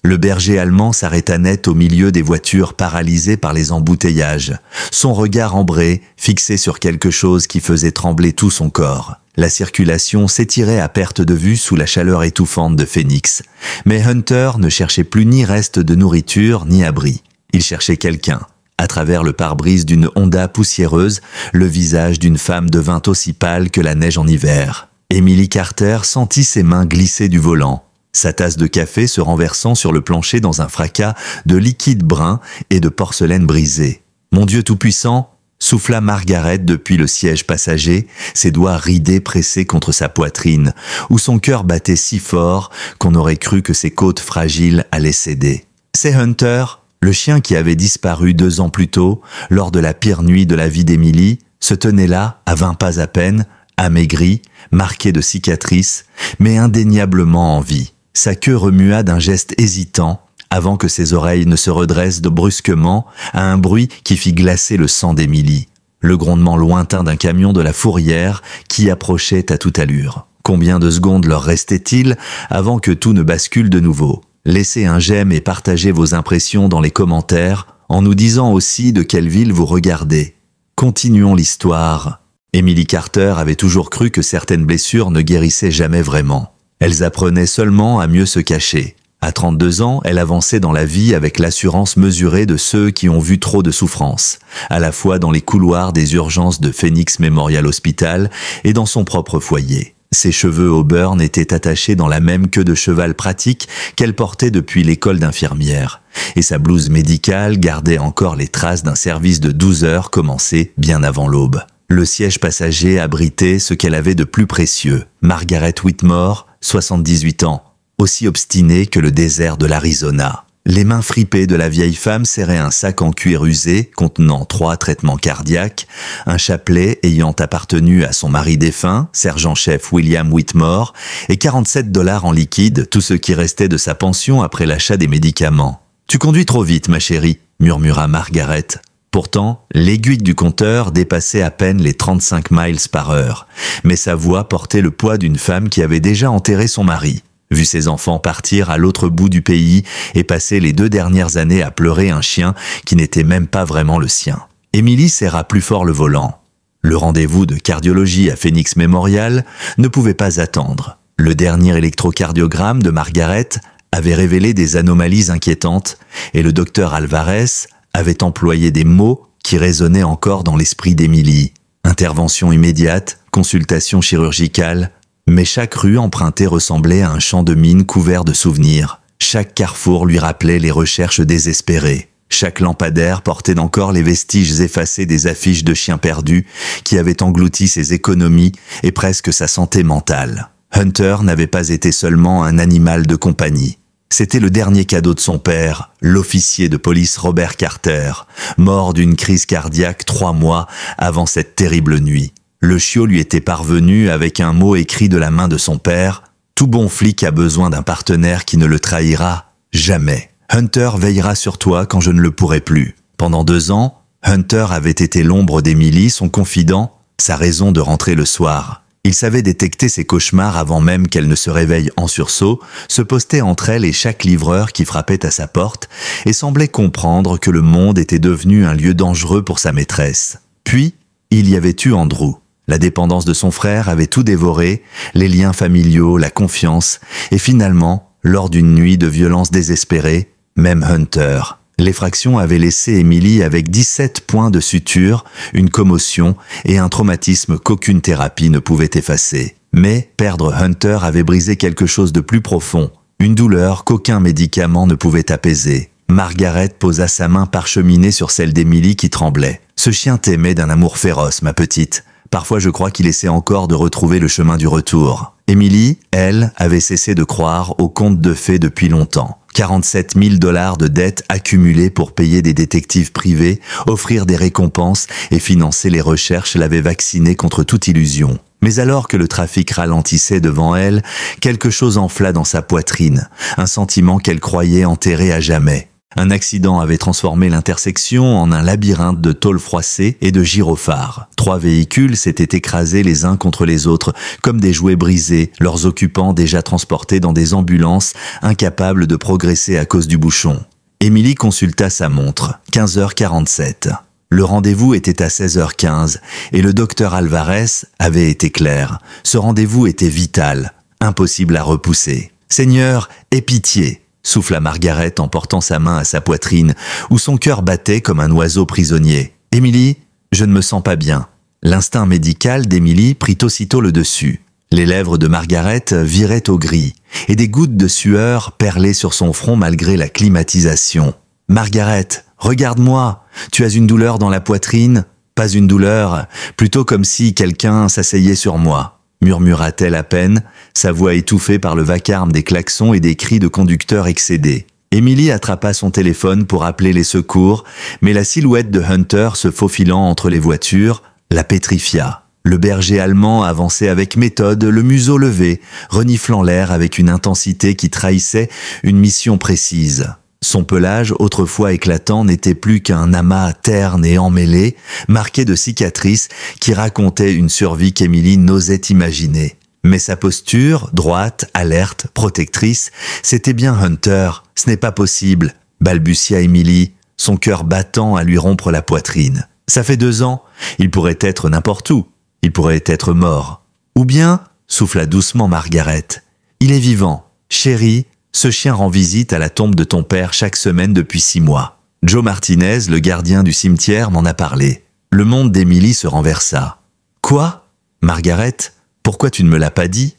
Le berger allemand s'arrêta net au milieu des voitures paralysées par les embouteillages, son regard ambré fixé sur quelque chose qui faisait trembler tout son corps. La circulation s'étirait à perte de vue sous la chaleur étouffante de Phoenix, mais Hunter ne cherchait plus ni reste de nourriture ni abri. Il cherchait quelqu'un. À travers le pare-brise d'une Honda poussiéreuse, le visage d'une femme devint aussi pâle que la neige en hiver. Emily Carter sentit ses mains glisser du volant, sa tasse de café se renversant sur le plancher dans un fracas de liquide brun et de porcelaine brisée. « Mon Dieu tout-puissant !» souffla Margaret depuis le siège passager, ses doigts ridés pressés contre sa poitrine, où son cœur battait si fort qu'on aurait cru que ses côtes fragiles allaient céder. C'est Hunter, le chien qui avait disparu 2 ans plus tôt, lors de la pire nuit de la vie d'Emily, se tenait là, à 20 pas à peine, amaigri, marqué de cicatrices, mais indéniablement en vie. Sa queue remua d'un geste hésitant, avant que ses oreilles ne se redressent brusquement à un bruit qui fit glacer le sang d'Emily. Le grondement lointain d'un camion de la fourrière qui approchait à toute allure. Combien de secondes leur restait-il avant que tout ne bascule de nouveau? Laissez un j'aime et partagez vos impressions dans les commentaires en nous disant aussi de quelle ville vous regardez. Continuons l'histoire. Emily Carter avait toujours cru que certaines blessures ne guérissaient jamais vraiment. Elles apprenaient seulement à mieux se cacher. À 32 ans, elle avançait dans la vie avec l'assurance mesurée de ceux qui ont vu trop de souffrance, à la fois dans les couloirs des urgences de Phoenix Memorial Hospital et dans son propre foyer. Ses cheveux auburn étaient attachés dans la même queue de cheval pratique qu'elle portait depuis l'école d'infirmière, et sa blouse médicale gardait encore les traces d'un service de 12 heures commencé bien avant l'aube. Le siège passager abritait ce qu'elle avait de plus précieux, Margaret Whitmore, 78 ans, aussi obstinée que le désert de l'Arizona. Les mains fripées de la vieille femme serraient un sac en cuir usé contenant 3 traitements cardiaques, un chapelet ayant appartenu à son mari défunt, sergent-chef William Whitmore, et 47 $ en liquide, tout ce qui restait de sa pension après l'achat des médicaments. « Tu conduis trop vite, ma chérie », murmura Margaret. Pourtant, l'aiguille du compteur dépassait à peine les 35 miles par heure, mais sa voix portait le poids d'une femme qui avait déjà enterré son mari, vu ses enfants partir à l'autre bout du pays et passer les 2 dernières années à pleurer un chien qui n'était même pas vraiment le sien. Emily serra plus fort le volant. Le rendez-vous de cardiologie à Phoenix Memorial ne pouvait pas attendre. Le dernier électrocardiogramme de Margaret avait révélé des anomalies inquiétantes et le docteur Alvarez avait employé des mots qui résonnaient encore dans l'esprit d'Emily. Intervention immédiate, consultation chirurgicale, mais chaque rue empruntée ressemblait à un champ de mines couvert de souvenirs. Chaque carrefour lui rappelait les recherches désespérées. Chaque lampadaire portait encore les vestiges effacés des affiches de chiens perdus qui avaient englouti ses économies et presque sa santé mentale. Hunter n'avait pas été seulement un animal de compagnie. C'était le dernier cadeau de son père, l'officier de police Robert Carter, mort d'une crise cardiaque 3 mois avant cette terrible nuit. Le chiot lui était parvenu avec un mot écrit de la main de son père « Tout bon flic a besoin d'un partenaire qui ne le trahira jamais. Hunter veillera sur toi quand je ne le pourrai plus. » Pendant 2 ans, Hunter avait été l'ombre d'Emily, son confident, sa raison de rentrer le soir. Il savait détecter ses cauchemars avant même qu'elle ne se réveille en sursaut, se postait entre elle et chaque livreur qui frappait à sa porte et semblait comprendre que le monde était devenu un lieu dangereux pour sa maîtresse. Puis, il y avait eu Andrew. La dépendance de son frère avait tout dévoré, les liens familiaux, la confiance, et finalement, lors d'une nuit de violence désespérée, même Hunter. L'effraction avait laissé Emily avec 17 points de suture, une commotion et un traumatisme qu'aucune thérapie ne pouvait effacer. Mais perdre Hunter avait brisé quelque chose de plus profond, une douleur qu'aucun médicament ne pouvait apaiser. Margaret posa sa main parcheminée sur celle d'Emily qui tremblait. « Ce chien t'aimait d'un amour féroce, ma petite. Parfois je crois qu'il essaie encore de retrouver le chemin du retour. » Emily, elle, avait cessé de croire aux contes de fées depuis longtemps. 47 000 $ de dettes accumulées pour payer des détectives privés, offrir des récompenses et financer les recherches l'avaient vaccinée contre toute illusion. Mais alors que le trafic ralentissait devant elle, quelque chose enfla dans sa poitrine, un sentiment qu'elle croyait enterré à jamais. Un accident avait transformé l'intersection en un labyrinthe de tôles froissées et de gyrophares. 3 véhicules s'étaient écrasés les uns contre les autres, comme des jouets brisés, leurs occupants déjà transportés dans des ambulances, incapables de progresser à cause du bouchon. Émilie consulta sa montre, 15h47. Le rendez-vous était à 16h15 et le docteur Alvarez avait été clair. Ce rendez-vous était vital, impossible à repousser. « Seigneur, aie pitié !» souffla Margaret en portant sa main à sa poitrine, où son cœur battait comme un oiseau prisonnier. « Émilie, je ne me sens pas bien. » L'instinct médical d'Émilie prit aussitôt le dessus. Les lèvres de Margaret viraient au gris, et des gouttes de sueur perlaient sur son front malgré la climatisation. « Margaret, regarde-moi, tu as une douleur dans la poitrine ?»« Pas une douleur, plutôt comme si quelqu'un s'asseyait sur moi. » murmura-t-elle à peine, sa voix étouffée par le vacarme des klaxons et des cris de conducteurs excédés. Émilie attrapa son téléphone pour appeler les secours, mais la silhouette de Hunter se faufilant entre les voitures la pétrifia. Le berger allemand avançait avec méthode, le museau levé, reniflant l'air avec une intensité qui trahissait une mission précise. Son pelage, autrefois éclatant, n'était plus qu'un amas terne et emmêlé, marqué de cicatrices qui racontaient une survie qu'Émilie n'osait imaginer. Mais sa posture, droite, alerte, protectrice, c'était bien Hunter. « Ce n'est pas possible », balbutia Émilie, son cœur battant à lui rompre la poitrine. « Ça fait 2 ans, il pourrait être n'importe où, il pourrait être mort. » Ou bien, souffla doucement Margaret, « il est vivant, chérie. Ce chien rend visite à la tombe de ton père chaque semaine depuis 6 mois. » Joe Martinez, le gardien du cimetière, m'en a parlé. Le monde d'Émilie se renversa. « Quoi ? Margaret, pourquoi tu ne me l'as pas dit ? »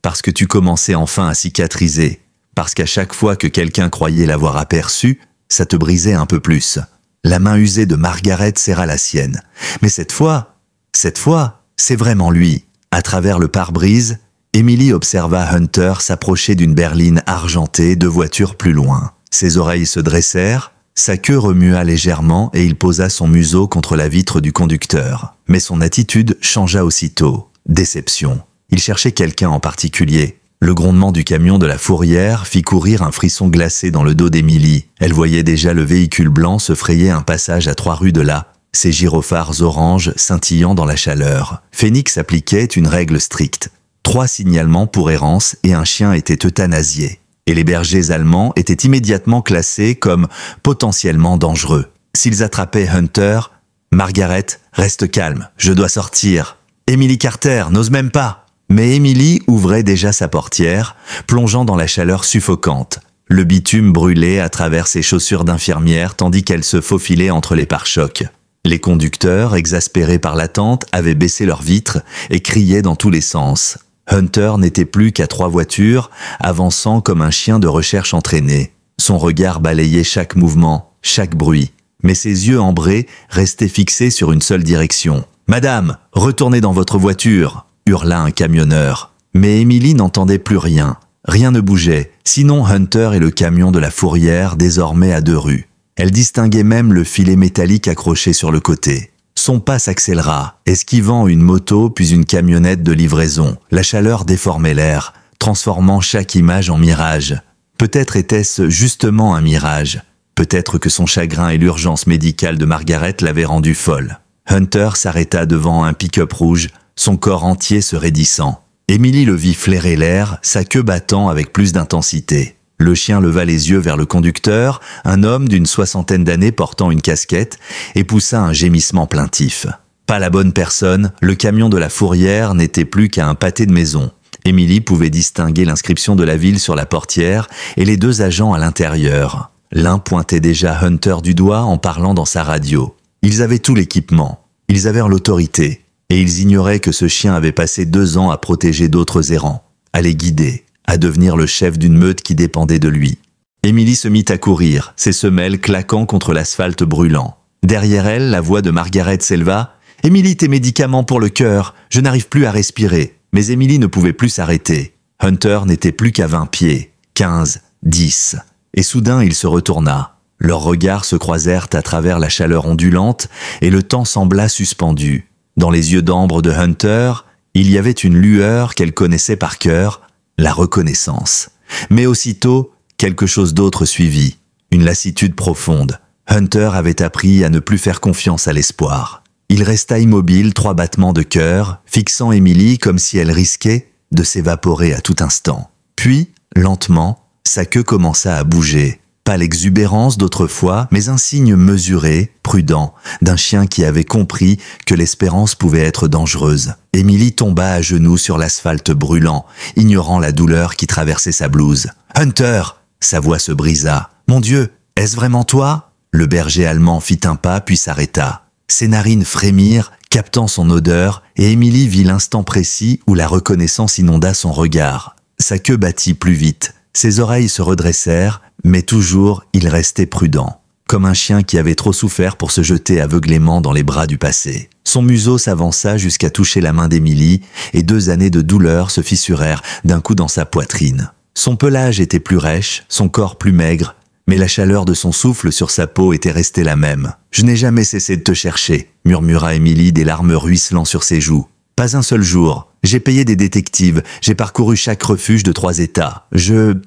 Parce que tu commençais enfin à cicatriser. Parce qu'à chaque fois que quelqu'un croyait l'avoir aperçu, ça te brisait un peu plus. La main usée de Margaret serra la sienne. Mais cette fois, c'est vraiment lui. À travers le pare-brise, Émilie observa Hunter s'approcher d'une berline argentée 2 voitures plus loin. Ses oreilles se dressèrent, sa queue remua légèrement et il posa son museau contre la vitre du conducteur. Mais son attitude changea aussitôt. Déception. Il cherchait quelqu'un en particulier. Le grondement du camion de la fourrière fit courir un frisson glacé dans le dos d'Émilie. Elle voyait déjà le véhicule blanc se frayer un passage à 3 rues de là, ses gyrophares orange scintillant dans la chaleur. Phoenix appliquait une règle stricte. 3 signalements pour errance et un chien était euthanasié. Et les bergers allemands étaient immédiatement classés comme potentiellement dangereux. S'ils attrapaient Hunter, « Margaret, reste calme, je dois sortir. » Émilie Carter n'ose même pas. Mais Émilie ouvrait déjà sa portière, plongeant dans la chaleur suffocante. Le bitume brûlait à travers ses chaussures d'infirmière tandis qu'elle se faufilait entre les pare-chocs. Les conducteurs, exaspérés par l'attente, avaient baissé leurs vitres et criaient dans tous les sens. Hunter n'était plus qu'à 3 voitures, avançant comme un chien de recherche entraîné. Son regard balayait chaque mouvement, chaque bruit. Mais ses yeux ambrés restaient fixés sur une seule direction. « Madame, retournez dans votre voiture !» hurla un camionneur. Mais Émilie n'entendait plus rien. Rien ne bougeait, sinon Hunter et le camion de la fourrière désormais à 2 rues. Elle distinguait même le filet métallique accroché sur le côté. Son pas s'accéléra, esquivant une moto puis une camionnette de livraison. La chaleur déformait l'air, transformant chaque image en mirage. Peut-être était-ce justement un mirage. Peut-être que son chagrin et l'urgence médicale de Margaret l'avaient rendue folle. Hunter s'arrêta devant un pick-up rouge, son corps entier se raidissant. Émilie le vit flairer l'air, sa queue battant avec plus d'intensité. Le chien leva les yeux vers le conducteur, un homme d'une 60aine d'années portant une casquette, et poussa un gémissement plaintif. Pas la bonne personne, le camion de la fourrière n'était plus qu'à un pâté de maison. Émilie pouvait distinguer l'inscription de la ville sur la portière et les 2 agents à l'intérieur. L'un pointait déjà Hunter du doigt en parlant dans sa radio. Ils avaient tout l'équipement, ils avaient l'autorité, et ils ignoraient que ce chien avait passé 2 ans à protéger d'autres errants, à les guider, à devenir le chef d'une meute qui dépendait de lui. Émilie se mit à courir, ses semelles claquant contre l'asphalte brûlant. Derrière elle, la voix de Margaret s'éleva. « Émilie, tes médicaments pour le cœur, je n'arrive plus à respirer. » Mais Émilie ne pouvait plus s'arrêter. Hunter n'était plus qu'à 20 pieds, 15, 10. Et soudain, il se retourna. Leurs regards se croisèrent à travers la chaleur ondulante et le temps sembla suspendu. Dans les yeux d'ambre de Hunter, il y avait une lueur qu'elle connaissait par cœur, la reconnaissance. Mais aussitôt, quelque chose d'autre suivit. une lassitude profonde. Hunter avait appris à ne plus faire confiance à l'espoir. Il resta immobile, 3 battements de cœur, fixant Emily comme si elle risquait de s'évaporer à tout instant. Puis, lentement, sa queue commença à bouger. Pas l'exubérance d'autrefois, mais un signe mesuré, prudent, d'un chien qui avait compris que l'espérance pouvait être dangereuse. Emily tomba à genoux sur l'asphalte brûlant, ignorant la douleur qui traversait sa blouse. « Hunter !» Sa voix se brisa. « Mon Dieu, est-ce vraiment toi ?» Le berger allemand fit un pas puis s'arrêta. Ses narines frémirent, captant son odeur, et Emily vit l'instant précis où la reconnaissance inonda son regard. Sa queue battit plus vite, ses oreilles se redressèrent, mais toujours il restait prudent, comme un chien qui avait trop souffert pour se jeter aveuglément dans les bras du passé. Son museau s'avança jusqu'à toucher la main d'Emily, et 2 années de douleur se fissurèrent d'un coup dans sa poitrine. Son pelage était plus rêche, son corps plus maigre, mais la chaleur de son souffle sur sa peau était restée la même. « Je n'ai jamais cessé de te chercher », murmura Emily, des larmes ruisselant sur ses joues. « Pas un seul jour. J'ai payé des détectives, j'ai parcouru chaque refuge de 3 États.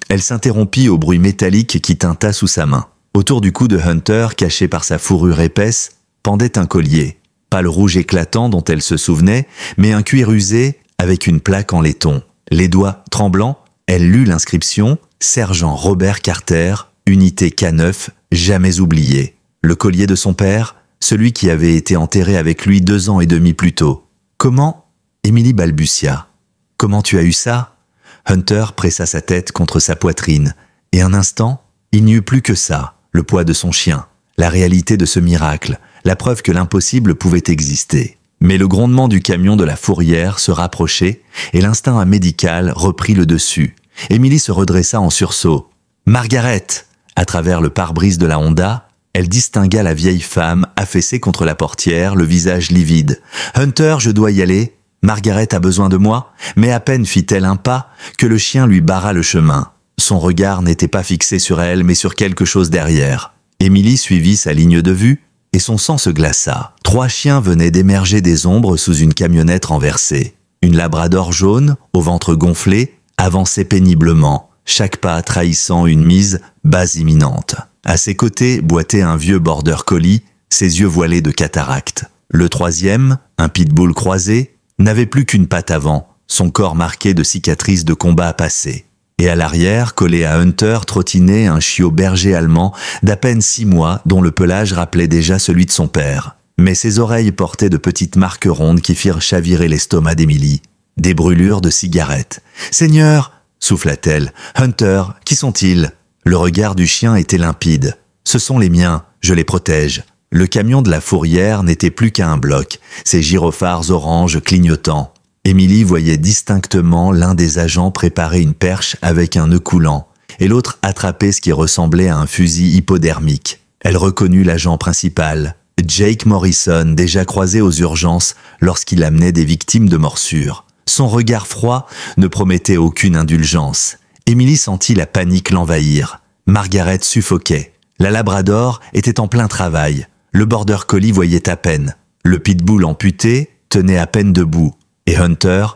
Elle s'interrompit au bruit métallique qui tinta sous sa main. Autour du cou de Hunter, caché par sa fourrure épaisse, pendait un collier. Pas le rouge éclatant dont elle se souvenait, mais un cuir usé avec une plaque en laiton. Les doigts tremblants, elle lut l'inscription « Sergent Robert Carter, unité K9, jamais oublié ». Le collier de son père, celui qui avait été enterré avec lui 2 ans et demi plus tôt. Comment ? Emily balbutia. « Comment tu as eu ça ?» Hunter pressa sa tête contre sa poitrine, et un instant, il n'y eut plus que ça, le poids de son chien, la réalité de ce miracle, la preuve que l'impossible pouvait exister. Mais le grondement du camion de la fourrière se rapprochait, et l'instinct médical reprit le dessus. Emily se redressa en sursaut. « Margaret !» À travers le pare-brise de la Honda, elle distingua la vieille femme affaissée contre la portière, le visage livide. « Hunter, je dois y aller. Margaret a besoin de moi. » Mais à peine fit-elle un pas que le chien lui barra le chemin. Son regard n'était pas fixé sur elle, mais sur quelque chose derrière. Emily suivit sa ligne de vue, et son sang se glaça. 3 chiens venaient d'émerger des ombres sous une camionnette renversée. Une labrador jaune, au ventre gonflé, avançait péniblement, chaque pas trahissant une mise basse imminente. À ses côtés boitait un vieux border collie, ses yeux voilés de cataracte. Le 3e, un pitbull croisé, n'avait plus qu'une patte avant, son corps marqué de cicatrices de combat passés. Et à l'arrière, collé à Hunter, trottinait un chiot berger allemand d'à peine 6 mois dont le pelage rappelait déjà celui de son père. Mais ses oreilles portaient de petites marques rondes qui firent chavirer l'estomac d'Emily. Des brûlures de cigarettes. « Seigneur !» souffla-t-elle. « Hunter, qui sont-ils » Le regard du chien était limpide. « Ce sont les miens, je les protège. » Le camion de la fourrière n'était plus qu'à un bloc, ses gyrophares orange clignotant. Emily voyait distinctement l'un des agents préparer une perche avec un nœud coulant, et l'autre attraper ce qui ressemblait à un fusil hypodermique. Elle reconnut l'agent principal, Jake Morrison, déjà croisé aux urgences lorsqu'il amenait des victimes de morsures. Son regard froid ne promettait aucune indulgence. Emily sentit la panique l'envahir. Margaret suffoquait. La labrador était en plein travail. Le border collie voyait à peine. Le pitbull amputé tenait à peine debout. Et Hunter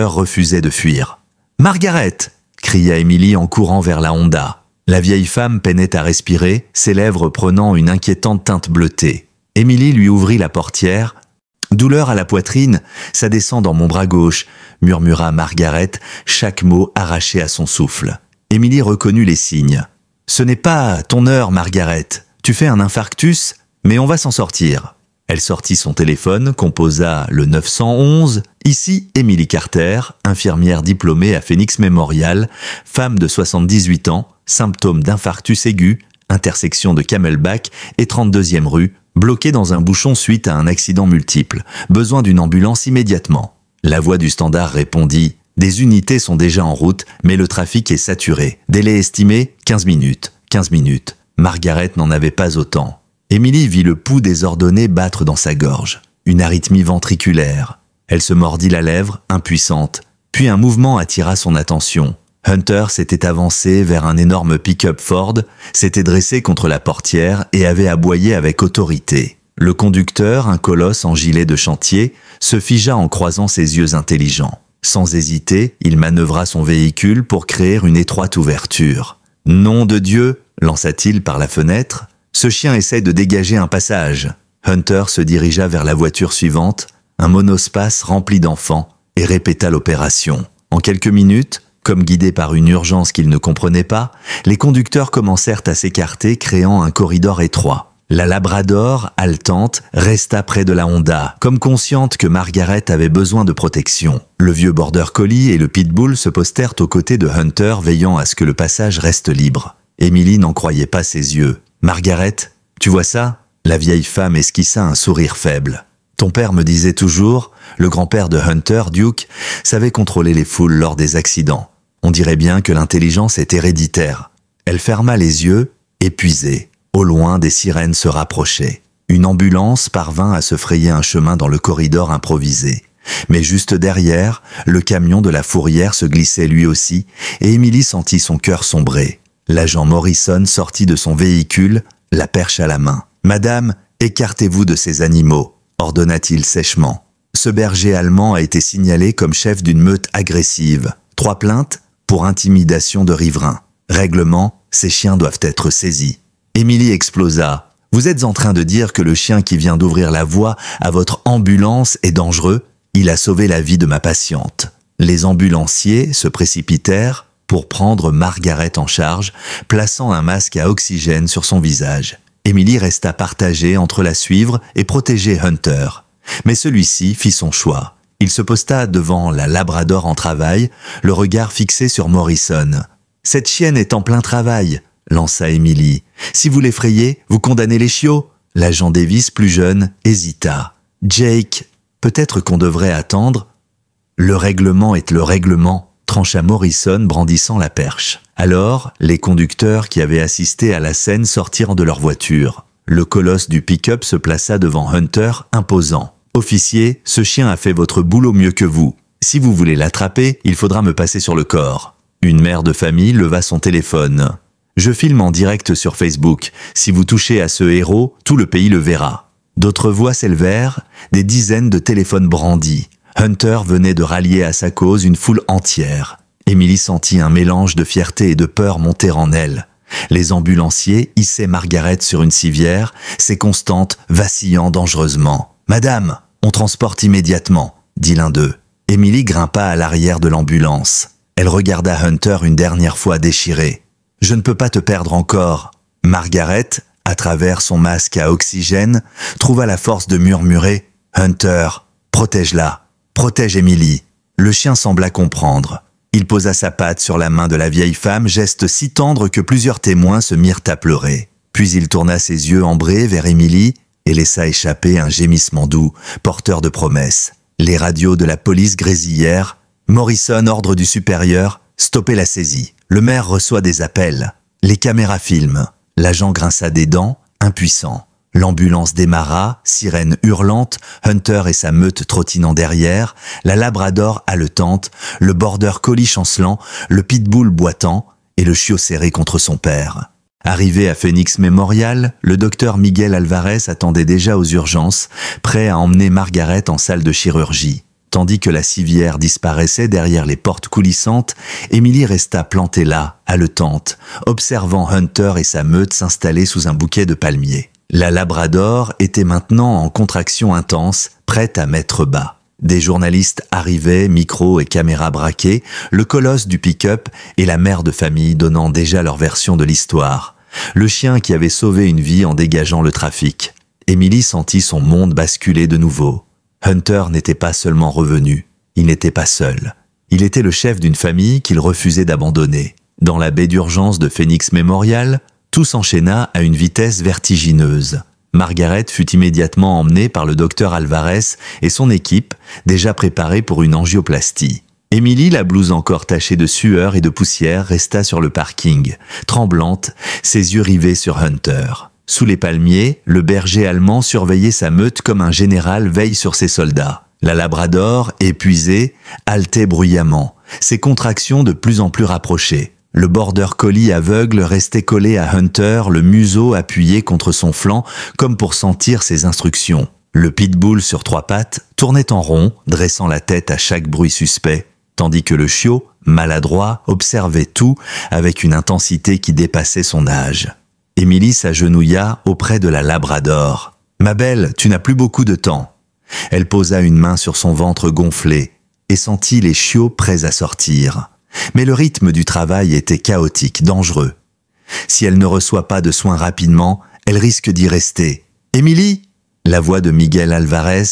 refusait de fuir. « Margaret !» cria Emily en courant vers la Honda. La vieille femme peinait à respirer, ses lèvres prenant une inquiétante teinte bleutée. Emily lui ouvrit la portière. « Douleur à la poitrine, ça descend dans mon bras gauche », murmura Margaret, chaque mot arraché à son souffle. Emily reconnut les signes. « Ce n'est pas ton heure, Margaret. Tu fais un infarctus, mais on va s'en sortir. » Elle sortit son téléphone, composa le 911. Ici, Emily Carter, infirmière diplômée à Phoenix Memorial, femme de 78 ans, symptômes d'infarctus aigu, intersection de Camelback et 32e rue, bloquée dans un bouchon suite à un accident multiple. Besoin d'une ambulance immédiatement. La voix du standard répondit « Des unités sont déjà en route, mais le trafic est saturé. Délai estimé, 15 minutes. 15 minutes. » Margaret n'en avait pas autant. Emily vit le pouls désordonné battre dans sa gorge. Une arythmie ventriculaire. Elle se mordit la lèvre, impuissante. Puis un mouvement attira son attention. Hunter s'était avancé vers un énorme pick-up Ford, s'était dressé contre la portière et avait aboyé avec autorité. Le conducteur, un colosse en gilet de chantier, se figea en croisant ses yeux intelligents. Sans hésiter, il manœuvra son véhicule pour créer une étroite ouverture. Nom de Dieu, lança-t-il par la fenêtre, ce chien essaie de dégager un passage. Hunter se dirigea vers la voiture suivante, un monospace rempli d'enfants, et répéta l'opération. En quelques minutes, comme guidés par une urgence qu'ils ne comprenaient pas, les conducteurs commencèrent à s'écarter, créant un corridor étroit. La Labrador, haletante, resta près de la Honda, comme consciente que Margaret avait besoin de protection. Le vieux Border Collie et le Pitbull se postèrent aux côtés de Hunter, veillant à ce que le passage reste libre. Emily n'en croyait pas ses yeux. « Margaret, tu vois ça ?» La vieille femme esquissa un sourire faible. « Ton père me disait toujours, le grand-père de Hunter, Duke, savait contrôler les foules lors des accidents. On dirait bien que l'intelligence est héréditaire. » Elle ferma les yeux, épuisée. Au loin, des sirènes se rapprochaient. Une ambulance parvint à se frayer un chemin dans le corridor improvisé. Mais juste derrière, le camion de la fourrière se glissait lui aussi, et Emily sentit son cœur sombrer. L'agent Morrison sortit de son véhicule, la perche à la main. « Madame, écartez-vous de ces animaux », ordonna-t-il sèchement. Ce berger allemand a été signalé comme chef d'une meute agressive. 3 plaintes pour intimidation de riverains. Règlement, ces chiens doivent être saisis. Emily explosa. « Vous êtes en train de dire que le chien qui vient d'ouvrir la voie à votre ambulance est dangereux? Il a sauvé la vie de ma patiente. » Les ambulanciers se précipitèrent pour prendre Margaret en charge, plaçant un masque à oxygène sur son visage. Emily resta partagée entre la suivre et protéger Hunter. Mais celui-ci fit son choix. Il se posta devant la Labrador en travail, le regard fixé sur Morrison. « Cette chienne est en plein travail », lança Emily. « Si vous l'effrayez, vous condamnez les chiots ?» L'agent Davis, plus jeune, hésita. « Jake, peut-être qu'on devrait attendre ?» « Le règlement est le règlement », trancha Morrison brandissant la perche. Alors, les conducteurs qui avaient assisté à la scène sortirent de leur voiture. Le colosse du pick-up se plaça devant Hunter, imposant. « Officier, ce chien a fait votre boulot mieux que vous. Si vous voulez l'attraper, il faudra me passer sur le corps. » Une mère de famille leva son téléphone. « Je filme en direct sur Facebook. Si vous touchez à ce héros, tout le pays le verra. » D'autres voix s'élevèrent, des dizaines de téléphones brandis. Hunter venait de rallier à sa cause une foule entière. Emily sentit un mélange de fierté et de peur monter en elle. Les ambulanciers hissaient Margaret sur une civière, ses constantes vacillant dangereusement. « Madame, on transporte immédiatement », dit l'un d'eux. Emily grimpa à l'arrière de l'ambulance. Elle regarda Hunter une dernière fois déchiré. « Je ne peux pas te perdre encore. » Margaret, à travers son masque à oxygène, trouva la force de murmurer « Hunter, protège-la. Protège Emily. » Le chien sembla comprendre. Il posa sa patte sur la main de la vieille femme, geste si tendre que plusieurs témoins se mirent à pleurer. Puis il tourna ses yeux ambrés vers Emily et laissa échapper un gémissement doux, porteur de promesses. Les radios de la police grésillèrent. Morrison, ordre du supérieur, stoppez la saisie. Le maire reçoit des appels. Les caméras filment. L'agent grinça des dents, impuissant. L'ambulance démarra, sirène hurlante, Hunter et sa meute trottinant derrière, la Labrador haletante, le Border Collie chancelant, le Pitbull boitant et le chiot serré contre son père. Arrivé à Phoenix Memorial, le docteur Miguel Alvarez attendait déjà aux urgences, prêt à emmener Margaret en salle de chirurgie. Tandis que la civière disparaissait derrière les portes coulissantes, Emily resta plantée là, haletante, observant Hunter et sa meute s'installer sous un bouquet de palmiers. La Labrador était maintenant en contraction intense, prête à mettre bas. Des journalistes arrivaient, micros et caméras braqués, le colosse du pick-up et la mère de famille donnant déjà leur version de l'histoire. Le chien qui avait sauvé une vie en dégageant le trafic. Emily sentit son monde basculer de nouveau. Hunter n'était pas seulement revenu, il n'était pas seul. Il était le chef d'une famille qu'il refusait d'abandonner. Dans la baie d'urgence de Phoenix Memorial, tout s'enchaîna à une vitesse vertigineuse. Margaret fut immédiatement emmenée par le docteur Alvarez et son équipe, déjà préparée pour une angioplastie. Emily, la blouse encore tachée de sueur et de poussière, resta sur le parking, tremblante, ses yeux rivés sur Hunter. Sous les palmiers, le berger allemand surveillait sa meute comme un général veille sur ses soldats. La Labrador, épuisée, haletait bruyamment, ses contractions de plus en plus rapprochées. Le Border Collie aveugle restait collé à Hunter, le museau appuyé contre son flanc, comme pour sentir ses instructions. Le Pitbull sur 3 pattes tournait en rond, dressant la tête à chaque bruit suspect, tandis que le chiot, maladroit, observait tout avec une intensité qui dépassait son âge. Émilie s'agenouilla auprès de la Labrador. « Ma belle, tu n'as plus beaucoup de temps. » Elle posa une main sur son ventre gonflé et sentit les chiots prêts à sortir. Mais le rythme du travail était chaotique, dangereux. Si elle ne reçoit pas de soins rapidement, elle risque d'y rester. « Émilie !» La voix de Miguel Alvarez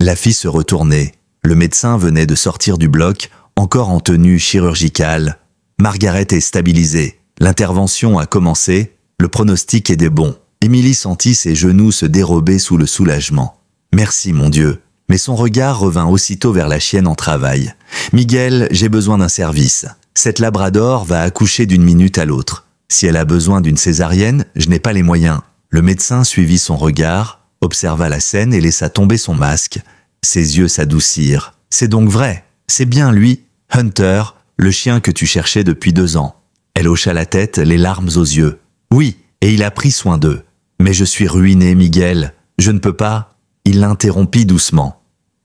la fit se retourner. Le médecin venait de sortir du bloc, encore en tenue chirurgicale. Margaret est stabilisée. L'intervention a commencé. Le pronostic est des bons. Émilie sentit ses genoux se dérober sous le soulagement. « Merci, mon Dieu !» Mais son regard revint aussitôt vers la chienne en travail. « Miguel, j'ai besoin d'un service. Cette Labrador va accoucher d'une minute à l'autre. Si elle a besoin d'une césarienne, je n'ai pas les moyens. » Le médecin suivit son regard, observa la scène et laissa tomber son masque. Ses yeux s'adoucirent. « C'est donc vrai. C'est bien lui, Hunter, le chien que tu cherchais depuis 2 ans. » Elle hocha la tête, les larmes aux yeux. « Oui, et il a pris soin d'eux. Mais je suis ruiné, Miguel. Je ne peux pas. » Il l'interrompit doucement.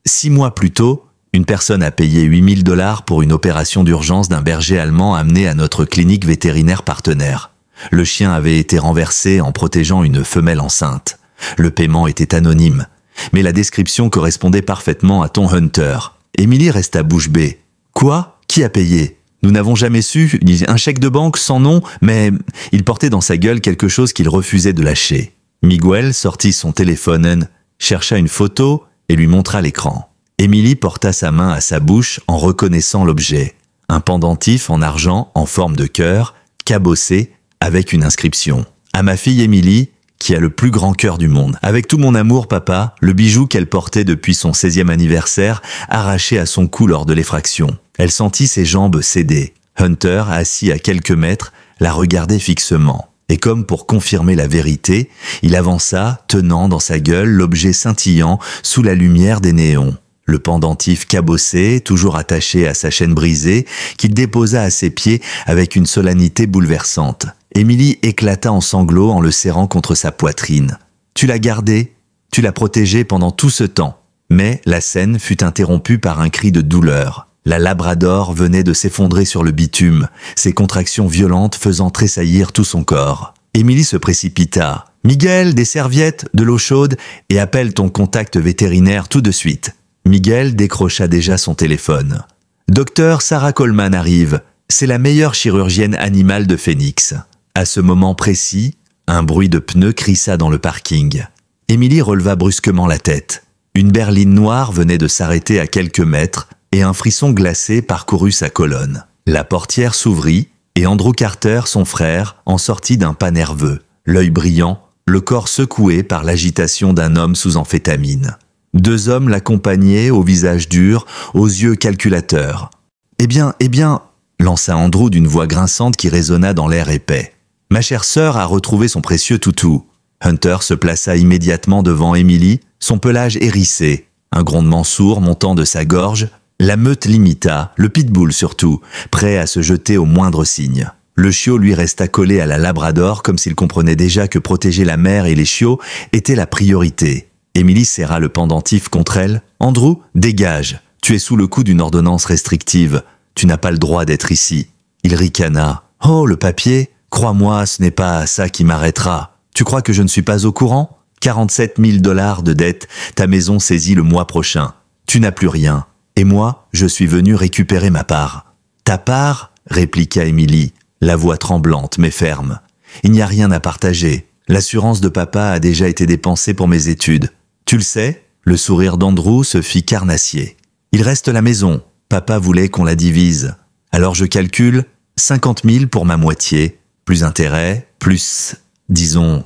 6 mois plus tôt, une personne a payé 8 000 $ pour une opération d'urgence d'un berger allemand amené à notre clinique vétérinaire partenaire. Le chien avait été renversé en protégeant une femelle enceinte. Le paiement était anonyme, mais la description correspondait parfaitement à ton Hunter. Émilie resta bouche bée. « Quoi? Qui a payé ? Nous n'avons jamais su. Un chèque de banque sans nom, mais il portait dans sa gueule quelque chose qu'il refusait de lâcher. » Miguel sortit son téléphone, chercha une photo et lui montra l'écran. Émilie porta sa main à sa bouche en reconnaissant l'objet. Un pendentif en argent en forme de cœur, cabossé, avec une inscription. « À ma fille Émilie, qui a le plus grand cœur du monde. Avec tout mon amour, papa, le bijou qu'elle portait depuis son 16e anniversaire, arraché à son cou lors de l'effraction. » Elle sentit ses jambes céder. Hunter, assis à quelques mètres, la regardait fixement. Et comme pour confirmer la vérité, il avança, tenant dans sa gueule l'objet scintillant sous la lumière des néons. Le pendentif cabossé, toujours attaché à sa chaîne brisée, qu'il déposa à ses pieds avec une solennité bouleversante. Émilie éclata en sanglots en le serrant contre sa poitrine. « Tu l'as gardé, tu l'as protégé pendant tout ce temps. » Mais la scène fut interrompue par un cri de douleur. La Labrador venait de s'effondrer sur le bitume, ses contractions violentes faisant tressaillir tout son corps. Émilie se précipita. « Miguel, des serviettes, de l'eau chaude et appelle ton contact vétérinaire tout de suite. » Miguel décrocha déjà son téléphone. « Docteur Sarah Coleman arrive. C'est la meilleure chirurgienne animale de Phoenix. » À ce moment précis, un bruit de pneus crissa dans le parking. Émilie releva brusquement la tête. Une berline noire venait de s'arrêter à quelques mètres et un frisson glacé parcourut sa colonne. La portière s'ouvrit et Andrew Carter, son frère, en sortit d'un pas nerveux, l'œil brillant, le corps secoué par l'agitation d'un homme sous amphétamine. 2 hommes l'accompagnaient, au visage dur, aux yeux calculateurs. « Eh bien, lança Andrew d'une voix grinçante qui résonna dans l'air épais. « Ma chère sœur a retrouvé son précieux toutou. » Hunter se plaça immédiatement devant Émilie, son pelage hérissé, un grondement sourd montant de sa gorge. La meute l'imita, le pitbull surtout, prêt à se jeter au moindre signe. Le chiot lui resta collé à la Labrador comme s'il comprenait déjà que protéger la mère et les chiots était la priorité. Émilie serra le pendentif contre elle. « Andrew, dégage. Tu es sous le coup d'une ordonnance restrictive. Tu n'as pas le droit d'être ici. » Il ricana. « Oh, le papier. Crois-moi, ce n'est pas ça qui m'arrêtera. Tu crois que je ne suis pas au courant ? 47 000 $ de dette, ta maison saisie le mois prochain. Tu n'as plus rien. Et moi, je suis venu récupérer ma part. »« Ta part ?» répliqua Émilie, la voix tremblante mais ferme. « Il n'y a rien à partager. L'assurance de papa a déjà été dépensée pour mes études. Tu le sais ?» Le sourire d'Andrew se fit carnassier. « Il reste la maison. Papa voulait qu'on la divise. Alors je calcule 50 000 pour ma moitié, plus intérêt, plus, disons,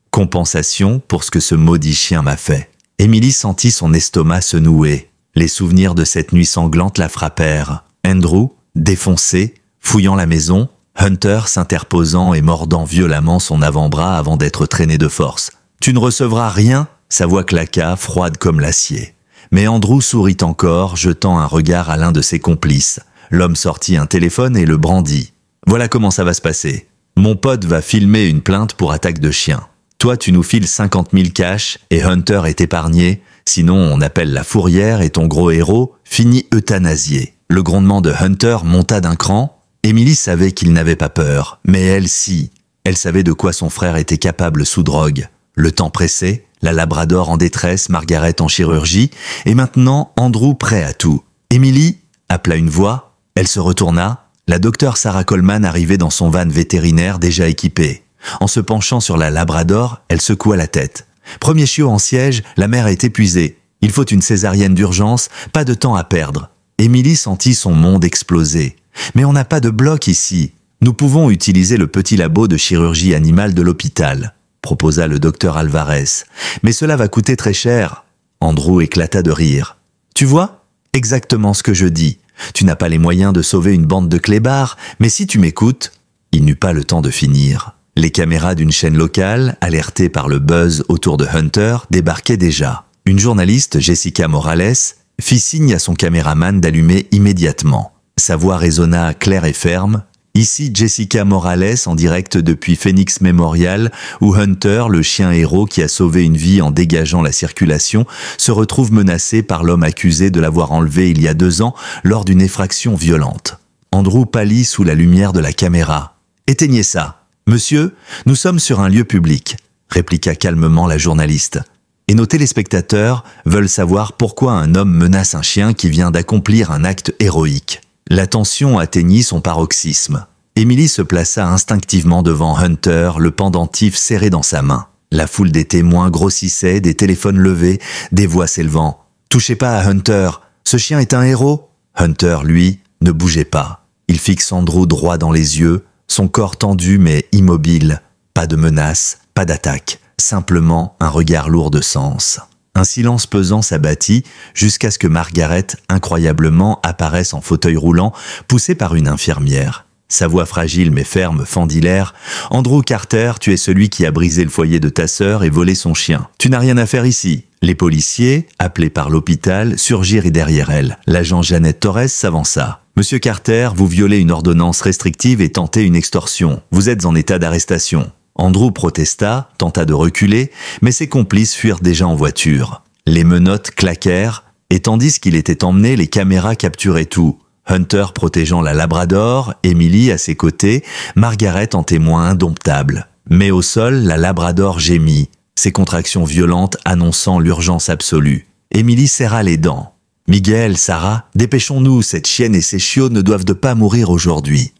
compensation pour ce que ce maudit chien m'a fait. » Émilie sentit son estomac se nouer. Les souvenirs de cette nuit sanglante la frappèrent. Andrew, défoncé, fouillant la maison, Hunter s'interposant et mordant violemment son avant-bras avant d'être traîné de force. « Tu ne recevras rien ?» Sa voix claqua, froide comme l'acier. Mais Andrew sourit encore, jetant un regard à l'un de ses complices. L'homme sortit un téléphone et le brandit. « Voilà comment ça va se passer. Mon pote va filmer une plainte pour attaque de chien. Toi, tu nous files 50 000 cash et Hunter est épargné. Sinon, on appelle la fourrière et ton gros héros finit euthanasié. » Le grondement de Hunter monta d'un cran. Emily savait qu'il n'avait pas peur, mais elle si. Elle savait de quoi son frère était capable sous drogue. Le temps pressait, la Labrador en détresse, Margaret en chirurgie, et maintenant Andrew prêt à tout. Emily appela une voix, elle se retourna. La docteure Sarah Coleman arrivait dans son van vétérinaire déjà équipé. En se penchant sur la Labrador, elle secoua la tête. Premier chiot en siège, la mère est épuisée. Il faut une césarienne d'urgence, pas de temps à perdre. Emily sentit son monde exploser. Mais on n'a pas de bloc ici. Nous pouvons utiliser le petit labo de chirurgie animale de l'hôpital, proposa le docteur Alvarez. Mais cela va coûter très cher. Andrew éclata de rire. Tu vois? Exactement ce que je dis. Tu n'as pas les moyens de sauver une bande de clébards, mais si tu m'écoutes... Il n'eut pas le temps de finir. Les caméras d'une chaîne locale, alertées par le buzz autour de Hunter, débarquaient déjà. Une journaliste, Jessica Morales, fit signe à son caméraman d'allumer immédiatement. Sa voix résonna claire et ferme. Ici Jessica Morales en direct depuis Phoenix Memorial, où Hunter, le chien héros qui a sauvé une vie en dégageant la circulation, se retrouve menacé par l'homme accusé de l'avoir enlevé il y a 2 ans lors d'une effraction violente. Andrew pâlit sous la lumière de la caméra. « Éteignez ça. Monsieur, nous sommes sur un lieu public, » répliqua calmement la journaliste. « Et nos téléspectateurs veulent savoir pourquoi un homme menace un chien qui vient d'accomplir un acte héroïque. » La tension atteignit son paroxysme. Emily se plaça instinctivement devant Hunter, le pendentif serré dans sa main. La foule des témoins grossissait, des téléphones levés, des voix s'élevant. « Touchez pas à Hunter, ce chien est un héros !» Hunter, lui, ne bougeait pas. Il fixe Andrew droit dans les yeux, son corps tendu mais immobile. Pas de menace, pas d'attaque, simplement un regard lourd de sens. Un silence pesant s'abattit jusqu'à ce que Margaret, incroyablement, apparaisse en fauteuil roulant, poussée par une infirmière. Sa voix fragile mais ferme fendit l'air. « Andrew Carter, tu es celui qui a brisé le foyer de ta sœur et volé son chien. Tu n'as rien à faire ici. » Les policiers, appelés par l'hôpital, surgirent derrière elle. L'agent Jeannette Torres s'avança. « Monsieur Carter, vous violez une ordonnance restrictive et tentez une extorsion. Vous êtes en état d'arrestation. » Andrew protesta, tenta de reculer, mais ses complices fuirent déjà en voiture. Les menottes claquèrent, et tandis qu'il était emmené, les caméras capturaient tout. Hunter protégeant la Labrador, Emily à ses côtés, Margaret en témoin indomptable. Mais au sol, la Labrador gémit, ses contractions violentes annonçant l'urgence absolue. Emily serra les dents. « Miguel, Sarah, dépêchons-nous, cette chienne et ses chiots ne doivent pas mourir aujourd'hui. »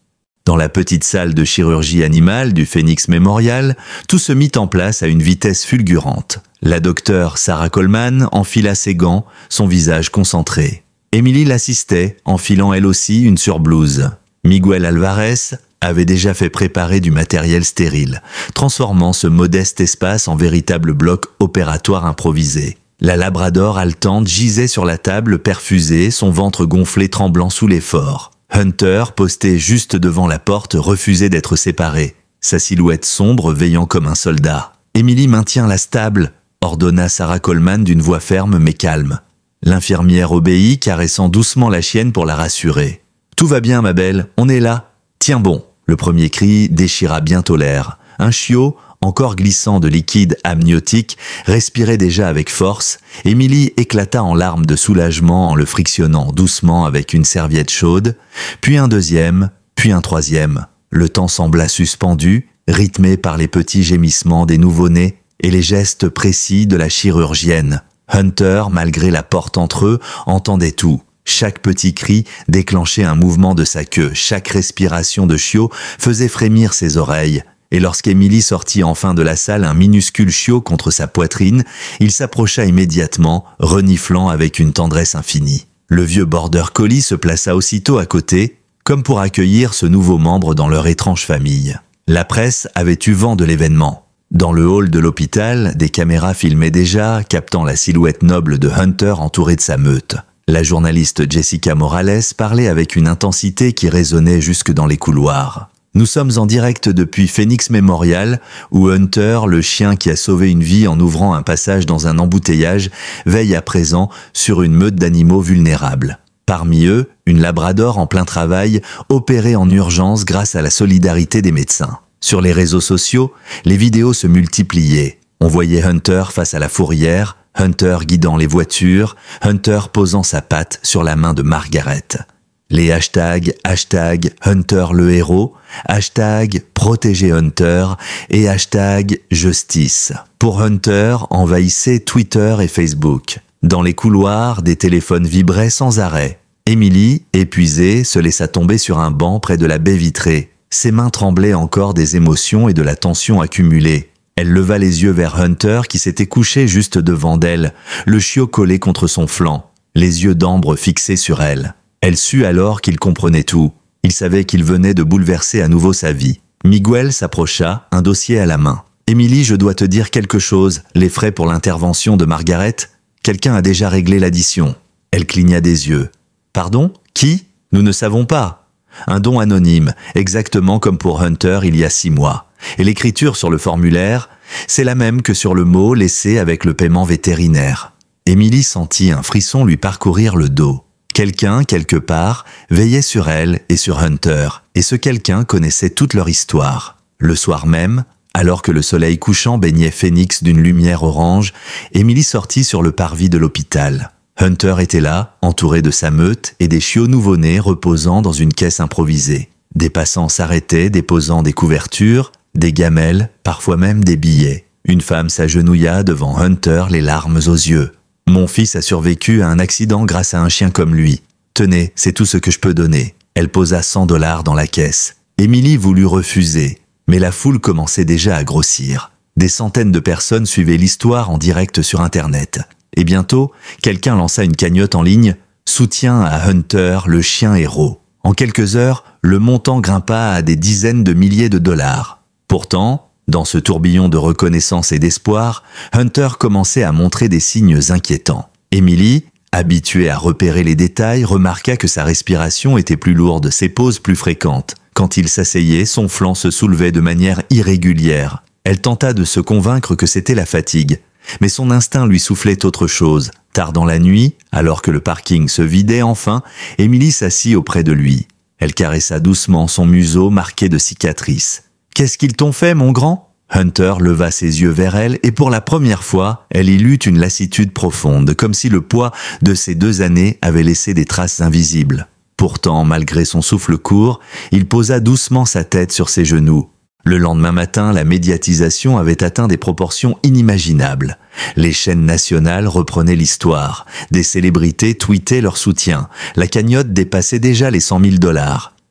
Dans la petite salle de chirurgie animale du Phoenix Memorial, tout se mit en place à une vitesse fulgurante. La docteure Sarah Coleman enfila ses gants, son visage concentré. Emily l'assistait, enfilant elle aussi une surblouse. Miguel Alvarez avait déjà fait préparer du matériel stérile, transformant ce modeste espace en véritable bloc opératoire improvisé. La Labrador haletante gisait sur la table perfusée, son ventre gonflé tremblant sous l'effort. Hunter, posté juste devant la porte, refusait d'être séparé, sa silhouette sombre veillant comme un soldat. « Emily maintient la stable », ordonna Sarah Coleman d'une voix ferme mais calme. L'infirmière obéit, caressant doucement la chienne pour la rassurer. « Tout va bien, ma belle, on est là. Tiens bon !» Le premier cri déchira bientôt l'air. Un chiot, encore glissant de liquide amniotique, respirait déjà avec force. Emily éclata en larmes de soulagement en le frictionnant doucement avec une serviette chaude, puis un deuxième, puis un troisième. Le temps sembla suspendu, rythmé par les petits gémissements des nouveau-nés et les gestes précis de la chirurgienne. Hunter, malgré la porte entre eux, entendait tout. Chaque petit cri déclenchait un mouvement de sa queue, chaque respiration de chiot faisait frémir ses oreilles. Et lorsqu'Emily sortit enfin de la salle un minuscule chiot contre sa poitrine, il s'approcha immédiatement, reniflant avec une tendresse infinie. Le vieux border collie se plaça aussitôt à côté, comme pour accueillir ce nouveau membre dans leur étrange famille. La presse avait eu vent de l'événement. Dans le hall de l'hôpital, des caméras filmaient déjà, captant la silhouette noble de Hunter entouré de sa meute. La journaliste Jessica Morales parlait avec une intensité qui résonnait jusque dans les couloirs. Nous sommes en direct depuis Phoenix Memorial, où Hunter, le chien qui a sauvé une vie en ouvrant un passage dans un embouteillage, veille à présent sur une meute d'animaux vulnérables. Parmi eux, une Labrador en plein travail, opérée en urgence grâce à la solidarité des médecins. Sur les réseaux sociaux, les vidéos se multipliaient. On voyait Hunter face à la fourrière, Hunter guidant les voitures, Hunter posant sa patte sur la main de Margaret. Les hashtag Hunter le héros, hashtag protéger Hunter et hashtag justice. Pour Hunter, envahissaient Twitter et Facebook. Dans les couloirs, des téléphones vibraient sans arrêt. Emily, épuisée, se laissa tomber sur un banc près de la baie vitrée. Ses mains tremblaient encore des émotions et de la tension accumulée. Elle leva les yeux vers Hunter qui s'était couché juste devant d'elle, le chiot collé contre son flanc, les yeux d'ambre fixés sur elle. Elle sut alors qu'il comprenait tout. Il savait qu'il venait de bouleverser à nouveau sa vie. Miguel s'approcha, un dossier à la main. « Emily, je dois te dire quelque chose. Les frais pour l'intervention de Margaret, quelqu'un a déjà réglé l'addition. » Elle cligna des yeux. « Pardon? Qui? Nous ne savons pas. » Un don anonyme, exactement comme pour Hunter il y a 6 mois. Et l'écriture sur le formulaire, c'est la même que sur le mot laissé avec le paiement vétérinaire. Emily sentit un frisson lui parcourir le dos. Quelqu'un, quelque part, veillait sur elle et sur Hunter, et ce quelqu'un connaissait toute leur histoire. Le soir même, alors que le soleil couchant baignait Phoenix d'une lumière orange, Emily sortit sur le parvis de l'hôpital. Hunter était là, entouré de sa meute et des chiots nouveau-nés reposant dans une caisse improvisée. Des passants s'arrêtaient, déposant des couvertures, des gamelles, parfois même des billets. Une femme s'agenouilla devant Hunter, les larmes aux yeux. « Mon fils a survécu à un accident grâce à un chien comme lui. Tenez, c'est tout ce que je peux donner. » Elle posa $100 dans la caisse. Emily voulut refuser, mais la foule commençait déjà à grossir. Des centaines de personnes suivaient l'histoire en direct sur Internet. Et bientôt, quelqu'un lança une cagnotte en ligne « Soutien à Hunter, le chien héros ». En quelques heures, le montant grimpa à des dizaines de milliers de dollars. Pourtant, dans ce tourbillon de reconnaissance et d'espoir, Hunter commençait à montrer des signes inquiétants. Emily, habituée à repérer les détails, remarqua que sa respiration était plus lourde, ses pauses plus fréquentes. Quand il s'asseyait, son flanc se soulevait de manière irrégulière. Elle tenta de se convaincre que c'était la fatigue, mais son instinct lui soufflait autre chose. Tard dans la nuit, alors que le parking se vidait enfin, Emily s'assit auprès de lui. Elle caressa doucement son museau marqué de cicatrices. « Qu'est-ce qu'ils t'ont fait, mon grand ?» Hunter leva ses yeux vers elle et pour la première fois, elle y lut une lassitude profonde, comme si le poids de ces 2 années avait laissé des traces invisibles. Pourtant, malgré son souffle court, il posa doucement sa tête sur ses genoux. Le lendemain matin, la médiatisation avait atteint des proportions inimaginables. Les chaînes nationales reprenaient l'histoire. Des célébrités tweetaient leur soutien. La cagnotte dépassait déjà les $100 000.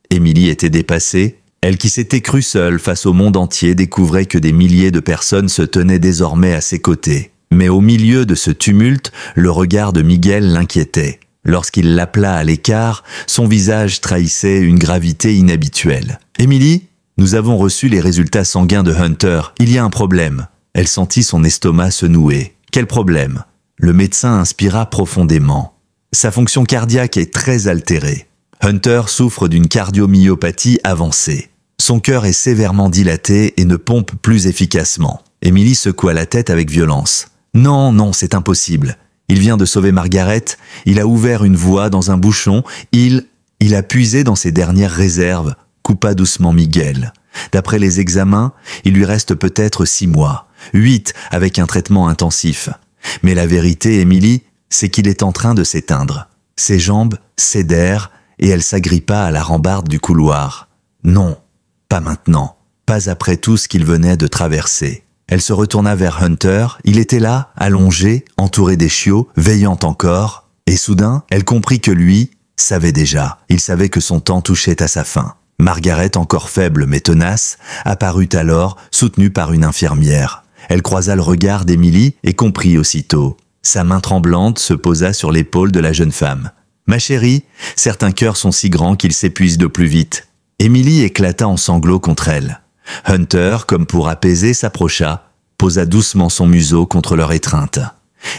Emily était dépassée. Elle qui s'était crue seule face au monde entier découvrait que des milliers de personnes se tenaient désormais à ses côtés. Mais au milieu de ce tumulte, le regard de Miguel l'inquiétait. Lorsqu'il l'appela à l'écart, son visage trahissait une gravité inhabituelle. « Emily, nous avons reçu les résultats sanguins de Hunter. Il y a un problème. » Elle sentit son estomac se nouer. « Quel problème ?» Le médecin inspira profondément. Sa fonction cardiaque est très altérée. Hunter souffre d'une cardiomyopathie avancée. Son cœur est sévèrement dilaté et ne pompe plus efficacement. Emily secoua la tête avec violence. « Non, non, c'est impossible. Il vient de sauver Margaret, il a ouvert une voie dans un bouchon, il a puisé dans ses dernières réserves, » coupa doucement Miguel. « D'après les examens, il lui reste peut-être 6 mois, 8 avec un traitement intensif. Mais la vérité, Emily, c'est qu'il est en train de s'éteindre. » Ses jambes cédèrent et elle s'agrippa à la rambarde du couloir. Non, pas maintenant, pas après tout ce qu'il venait de traverser. Elle se retourna vers Hunter, il était là, allongé, entouré des chiots, veillant encore, et soudain, elle comprit que lui savait déjà. Il savait que son temps touchait à sa fin. Margaret, encore faible mais tenace, apparut alors, soutenue par une infirmière. Elle croisa le regard d'Emily et comprit aussitôt. Sa main tremblante se posa sur l'épaule de la jeune femme. « Ma chérie, certains cœurs sont si grands qu'ils s'épuisent de plus vite. » Emily éclata en sanglots contre elle. Hunter, comme pour apaiser, s'approcha, posa doucement son museau contre leur étreinte.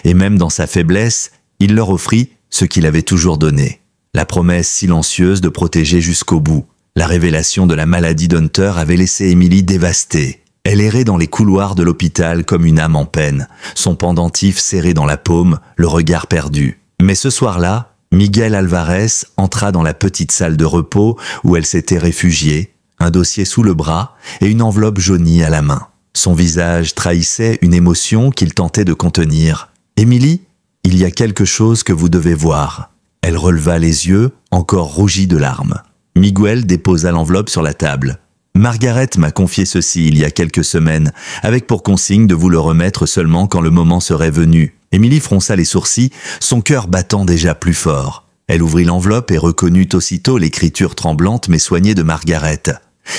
Et même dans sa faiblesse, il leur offrit ce qu'il avait toujours donné. La promesse silencieuse de protéger jusqu'au bout. La révélation de la maladie d'Hunter avait laissé Emily dévastée. Elle errait dans les couloirs de l'hôpital comme une âme en peine, son pendentif serré dans la paume, le regard perdu. Mais ce soir-là, Miguel Alvarez entra dans la petite salle de repos où elle s'était réfugiée, un dossier sous le bras et une enveloppe jaunie à la main. Son visage trahissait une émotion qu'il tentait de contenir. « Emily, il y a quelque chose que vous devez voir. » Elle releva les yeux, encore rougie de larmes. Miguel déposa l'enveloppe sur la table. Margaret m'a confié ceci il y a quelques semaines, avec pour consigne de vous le remettre seulement quand le moment serait venu. Émilie fronça les sourcils, son cœur battant déjà plus fort. Elle ouvrit l'enveloppe et reconnut aussitôt l'écriture tremblante mais soignée de Margaret.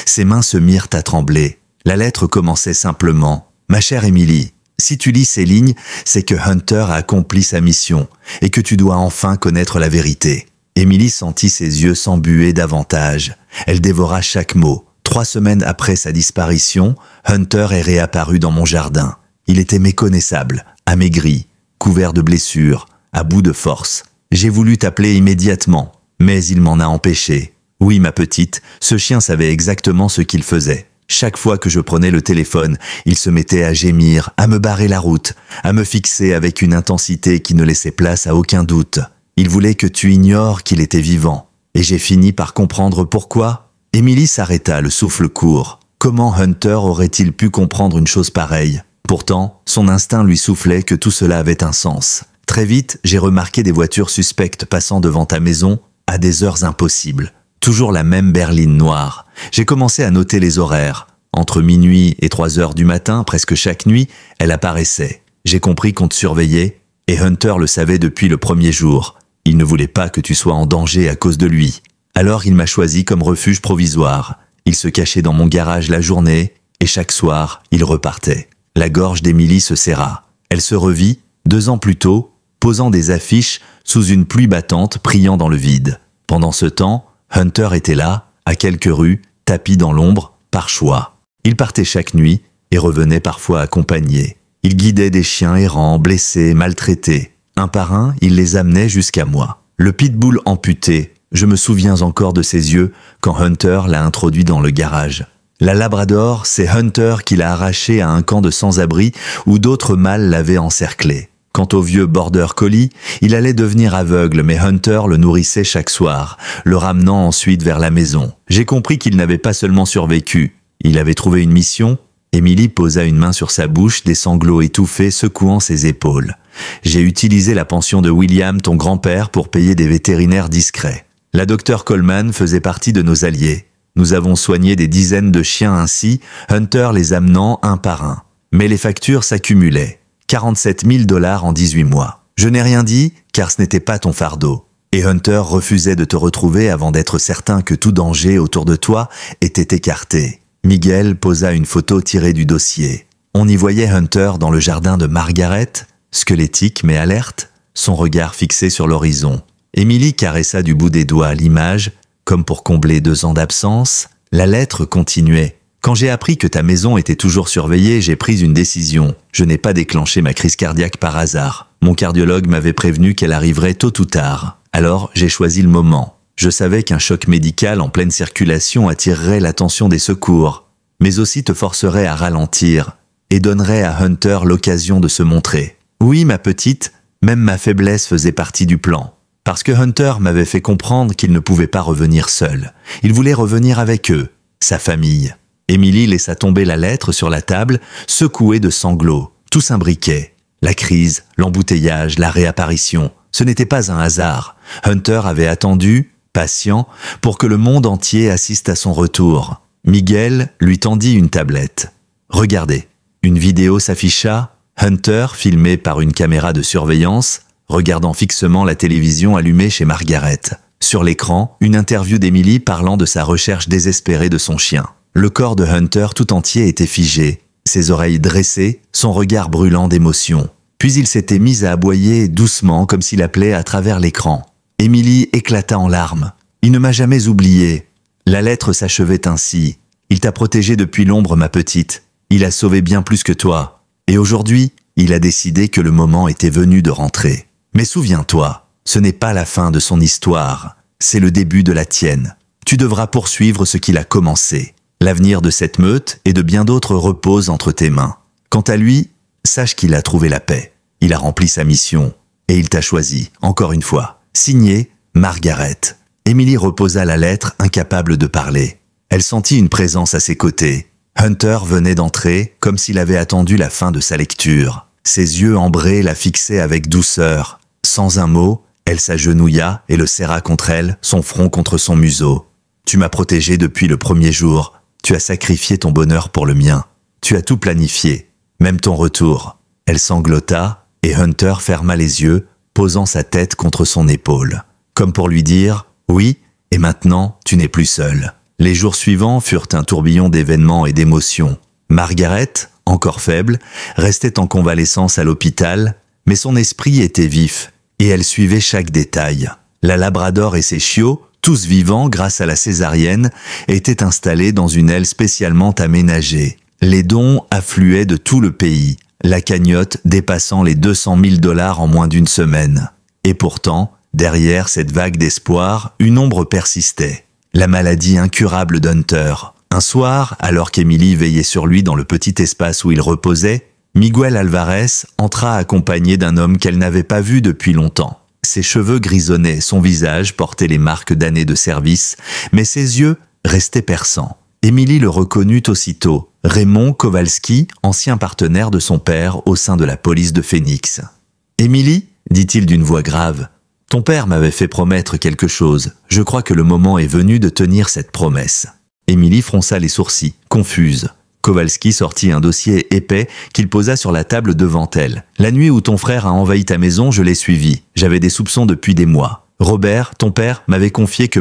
Ses mains se mirent à trembler. La lettre commençait simplement. « Ma chère Émilie, si tu lis ces lignes, c'est que Hunter a accompli sa mission et que tu dois enfin connaître la vérité. » Émilie sentit ses yeux s'embuer davantage. Elle dévora chaque mot. 3 semaines après sa disparition, Hunter est réapparu dans mon jardin. Il était méconnaissable, amaigri, couvert de blessures, à bout de force. J'ai voulu t'appeler immédiatement, mais il m'en a empêché. Oui, ma petite, ce chien savait exactement ce qu'il faisait. Chaque fois que je prenais le téléphone, il se mettait à gémir, à me barrer la route, à me fixer avec une intensité qui ne laissait place à aucun doute. Il voulait que tu ignores qu'il était vivant. Et j'ai fini par comprendre pourquoi. Émilie s'arrêta, le souffle court. Comment Hunter aurait-il pu comprendre une chose pareille? Pourtant, son instinct lui soufflait que tout cela avait un sens. Très vite, j'ai remarqué des voitures suspectes passant devant ta maison à des heures impossibles. Toujours la même berline noire. J'ai commencé à noter les horaires. Entre minuit et 3 heures du matin, presque chaque nuit, elle apparaissait. J'ai compris qu'on te surveillait, et Hunter le savait depuis le premier jour. Il ne voulait pas que tu sois en danger à cause de lui. Alors il m'a choisi comme refuge provisoire. Il se cachait dans mon garage la journée, et chaque soir, il repartait. La gorge d'Émilie se serra. Elle se revit, 2 ans plus tôt, posant des affiches sous une pluie battante priant dans le vide. Pendant ce temps, Hunter était là, à quelques rues, tapi dans l'ombre, par choix. Il partait chaque nuit et revenait parfois accompagné. Il guidait des chiens errants, blessés, maltraités. Un par un, il les amenait jusqu'à moi. Le pitbull amputé, je me souviens encore de ses yeux quand Hunter l'a introduit dans le garage. La Labrador, c'est Hunter qui l'a arraché à un camp de sans-abri où d'autres mâles l'avaient encerclé. Quant au vieux Border Collie, il allait devenir aveugle, mais Hunter le nourrissait chaque soir, le ramenant ensuite vers la maison. J'ai compris qu'il n'avait pas seulement survécu, il avait trouvé une mission. Émilie posa une main sur sa bouche, des sanglots étouffés secouant ses épaules. J'ai utilisé la pension de William, ton grand-père, pour payer des vétérinaires discrets. La docteure Coleman faisait partie de nos alliés. Nous avons soigné des dizaines de chiens ainsi, Hunter les amenant un par un. Mais les factures s'accumulaient. 47 000 $ en 18 mois. Je n'ai rien dit, car ce n'était pas ton fardeau. Et Hunter refusait de te retrouver avant d'être certain que tout danger autour de toi était écarté. Miguel posa une photo tirée du dossier. On y voyait Hunter dans le jardin de Margaret, squelettique mais alerte, son regard fixé sur l'horizon. Émilie caressa du bout des doigts l'image, comme pour combler 2 ans d'absence. La lettre continuait. Quand j'ai appris que ta maison était toujours surveillée, j'ai pris une décision. Je n'ai pas déclenché ma crise cardiaque par hasard. Mon cardiologue m'avait prévenu qu'elle arriverait tôt ou tard. Alors, j'ai choisi le moment. Je savais qu'un choc médical en pleine circulation attirerait l'attention des secours, mais aussi te forcerait à ralentir et donnerait à Hunter l'occasion de se montrer. Oui, ma petite, même ma faiblesse faisait partie du plan. Parce que Hunter m'avait fait comprendre qu'il ne pouvait pas revenir seul. Il voulait revenir avec eux, sa famille. Émilie laissa tomber la lettre sur la table, secouée de sanglots. Tout s'imbriquait. La crise, l'embouteillage, la réapparition. Ce n'était pas un hasard. Hunter avait attendu, patient, pour que le monde entier assiste à son retour. Miguel lui tendit une tablette. Regardez. Une vidéo s'afficha, Hunter, filmé par une caméra de surveillance, regardant fixement la télévision allumée chez Margaret. Sur l'écran, une interview d'Émilie parlant de sa recherche désespérée de son chien. Le corps de Hunter tout entier était figé, ses oreilles dressées, son regard brûlant d'émotion. Puis il s'était mis à aboyer doucement comme s'il appelait à travers l'écran. Émilie éclata en larmes. « Il ne m'a jamais oublié. » La lettre s'achevait ainsi. « Il t'a protégée depuis l'ombre, ma petite. Il a sauvé bien plus que toi. Et aujourd'hui, il a décidé que le moment était venu de rentrer. Mais souviens-toi, ce n'est pas la fin de son histoire. C'est le début de la tienne. Tu devras poursuivre ce qu'il a commencé. L'avenir de cette meute et de bien d'autres repose entre tes mains. Quant à lui, sache qu'il a trouvé la paix. Il a rempli sa mission. Et il t'a choisi, encore une fois. Signé, Margaret. » Émilie reposa la lettre, incapable de parler. Elle sentit une présence à ses côtés. Hunter venait d'entrer, comme s'il avait attendu la fin de sa lecture. Ses yeux ambrés la fixaient avec douceur. Sans un mot, Elle s'agenouilla et le serra contre elle, son front contre son museau. « Tu m'as protégé depuis le premier jour. Tu as sacrifié ton bonheur pour le mien. Tu as tout planifié, même ton retour. » Elle sanglota et Hunter ferma les yeux, posant sa tête contre son épaule. Comme pour lui dire « Oui, et maintenant, tu n'es plus seul. » Les jours suivants furent un tourbillon d'événements et d'émotions. Margaret, encore faible, restait en convalescence à l'hôpital, mais son esprit était vif, et elle suivait chaque détail. La Labrador et ses chiots, tous vivants grâce à la césarienne, étaient installés dans une aile spécialement aménagée. Les dons affluaient de tout le pays, la cagnotte dépassant les 200 000 $ en moins d'une semaine. Et pourtant, derrière cette vague d'espoir, une ombre persistait. La maladie incurable d'Hunter. Un soir, alors qu'Emily veillait sur lui dans le petit espace où il reposait, Miguel Alvarez entra accompagné d'un homme qu'elle n'avait pas vu depuis longtemps. Ses cheveux grisonnaient, son visage portait les marques d'années de service, mais ses yeux restaient perçants. Emily le reconnut aussitôt, Raymond Kowalski, ancien partenaire de son père au sein de la police de Phoenix. « Emily, dit-il d'une voix grave, ton père m'avait fait promettre quelque chose. Je crois que le moment est venu de tenir cette promesse. » Emily fronça les sourcils, confuse. Kowalski sortit un dossier épais qu'il posa sur la table devant elle. « La nuit où ton frère a envahi ta maison, je l'ai suivi. J'avais des soupçons depuis des mois. Robert, ton père, m'avait confié que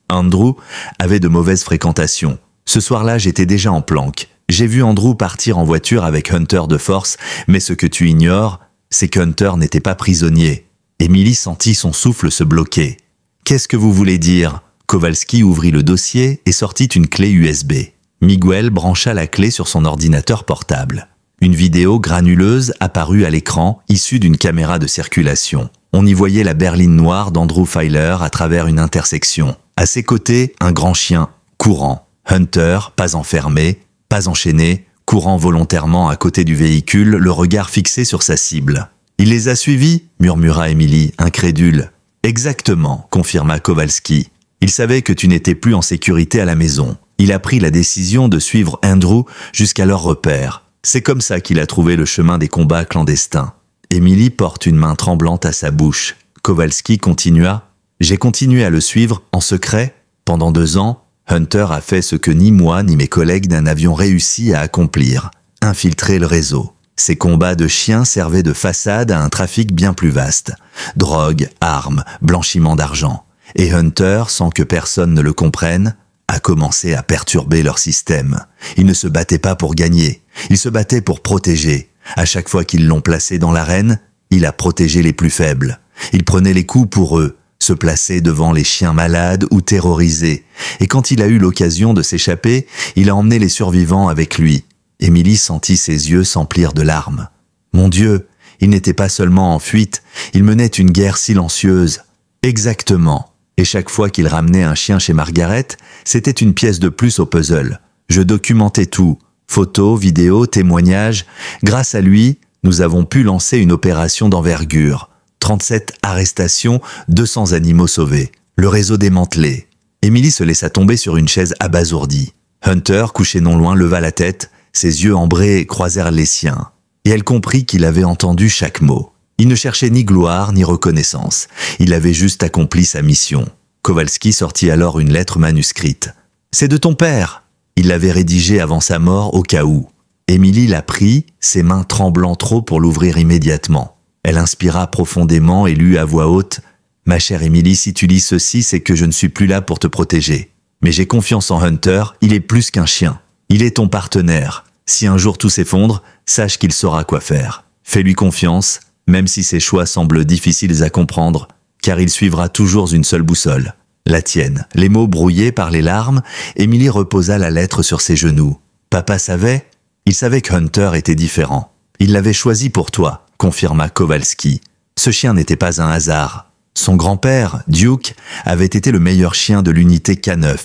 Andrew, avait de mauvaises fréquentations. Ce soir-là, j'étais déjà en planque. J'ai vu Andrew partir en voiture avec Hunter de force, mais ce que tu ignores, c'est qu'Hunter n'était pas prisonnier. » Emily sentit son souffle se bloquer. « Qu'est-ce que vous voulez dire ?» Kowalski ouvrit le dossier et sortit une clé USB. Miguel brancha la clé sur son ordinateur portable. Une vidéo granuleuse apparut à l'écran, issue d'une caméra de circulation. On y voyait la berline noire d'Andrew Filer à travers une intersection. À ses côtés, un grand chien, courant. Hunter, pas enfermé, pas enchaîné, courant volontairement à côté du véhicule, le regard fixé sur sa cible. « Il les a suivis » murmura Emily, incrédule. « Exactement » confirma Kowalski. « Il savait que tu n'étais plus en sécurité à la maison. Il a pris la décision de suivre Andrew jusqu'à leur repère. C'est comme ça qu'il a trouvé le chemin des combats clandestins. » Emily porte une main tremblante à sa bouche. Kowalski continua. « J'ai continué à le suivre en secret. Pendant 2 ans, Hunter a fait ce que ni moi ni mes collègues n'avions réussi à accomplir. Infiltrer le réseau. Ces combats de chiens servaient de façade à un trafic bien plus vaste. Drogue, armes, blanchiment d'argent. Et Hunter, sans que personne ne le comprenne, a commencé à perturber leur système. Il ne se battait pas pour gagner, il se battait pour protéger. À chaque fois qu'ils l'ont placé dans l'arène, il a protégé les plus faibles. Il prenait les coups pour eux, se plaçait devant les chiens malades ou terrorisés. Et quand il a eu l'occasion de s'échapper, il a emmené les survivants avec lui. Emily sentit ses yeux s'emplir de larmes. Mon Dieu, il n'était pas seulement en fuite, il menait une guerre silencieuse. Exactement. Et chaque fois qu'il ramenait un chien chez Margaret, c'était une pièce de plus au puzzle. Je documentais tout. Photos, vidéos, témoignages. Grâce à lui, nous avons pu lancer une opération d'envergure. 37 arrestations, 200 animaux sauvés. Le réseau démantelé. Emily se laissa tomber sur une chaise abasourdie. Hunter, couché non loin, leva la tête. Ses yeux ambrés croisèrent les siens. Et elle comprit qu'il avait entendu chaque mot. Il ne cherchait ni gloire ni reconnaissance. Il avait juste accompli sa mission. Kowalski sortit alors une lettre manuscrite. « C'est de ton père !» Il l'avait rédigée avant sa mort au cas où. Emily la prit, ses mains tremblant trop pour l'ouvrir immédiatement. Elle inspira profondément et lut à voix haute « Ma chère Emily, si tu lis ceci, c'est que je ne suis plus là pour te protéger. Mais j'ai confiance en Hunter, il est plus qu'un chien. Il est ton partenaire. Si un jour tout s'effondre, sache qu'il saura quoi faire. Fais-lui confiance, même si ses choix semblent difficiles à comprendre, car il suivra toujours une seule boussole. La tienne. » Les mots brouillés par les larmes, Emily reposa la lettre sur ses genoux. « Papa savait ? Il savait que Hunter était différent. Il l'avait choisi pour toi, » confirma Kowalski. Ce chien n'était pas un hasard. Son grand-père, Duke, avait été le meilleur chien de l'unité K9.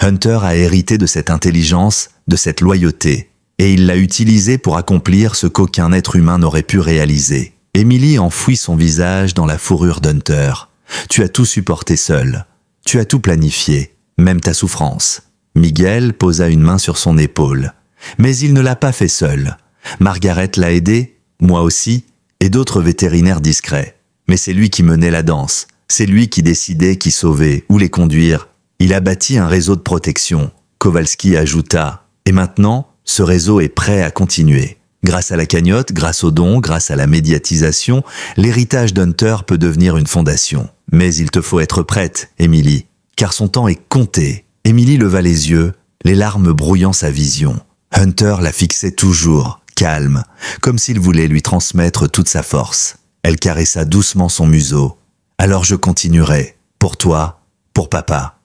Hunter a hérité de cette intelligence, de cette loyauté, et il l'a utilisé pour accomplir ce qu'aucun être humain n'aurait pu réaliser. Emily enfouit son visage dans la fourrure d'Hunter. « Tu as tout supporté seul. Tu as tout planifié, même ta souffrance. » Miguel posa une main sur son épaule. Mais il ne l'a pas fait seul. Margaret l'a aidé, moi aussi, et d'autres vétérinaires discrets. Mais c'est lui qui menait la danse. C'est lui qui décidait qui sauver, où les conduire. Il a bâti un réseau de protection. Kowalski ajouta, et maintenant, ce réseau est prêt à continuer. Grâce à la cagnotte, grâce aux dons, grâce à la médiatisation, l'héritage d'Hunter peut devenir une fondation. Mais il te faut être prête, Emily, car son temps est compté. Emily leva les yeux, les larmes brouillant sa vision. Hunter la fixait toujours, calme, comme s'il voulait lui transmettre toute sa force. Elle caressa doucement son museau. « Alors je continuerai, pour toi, pour papa,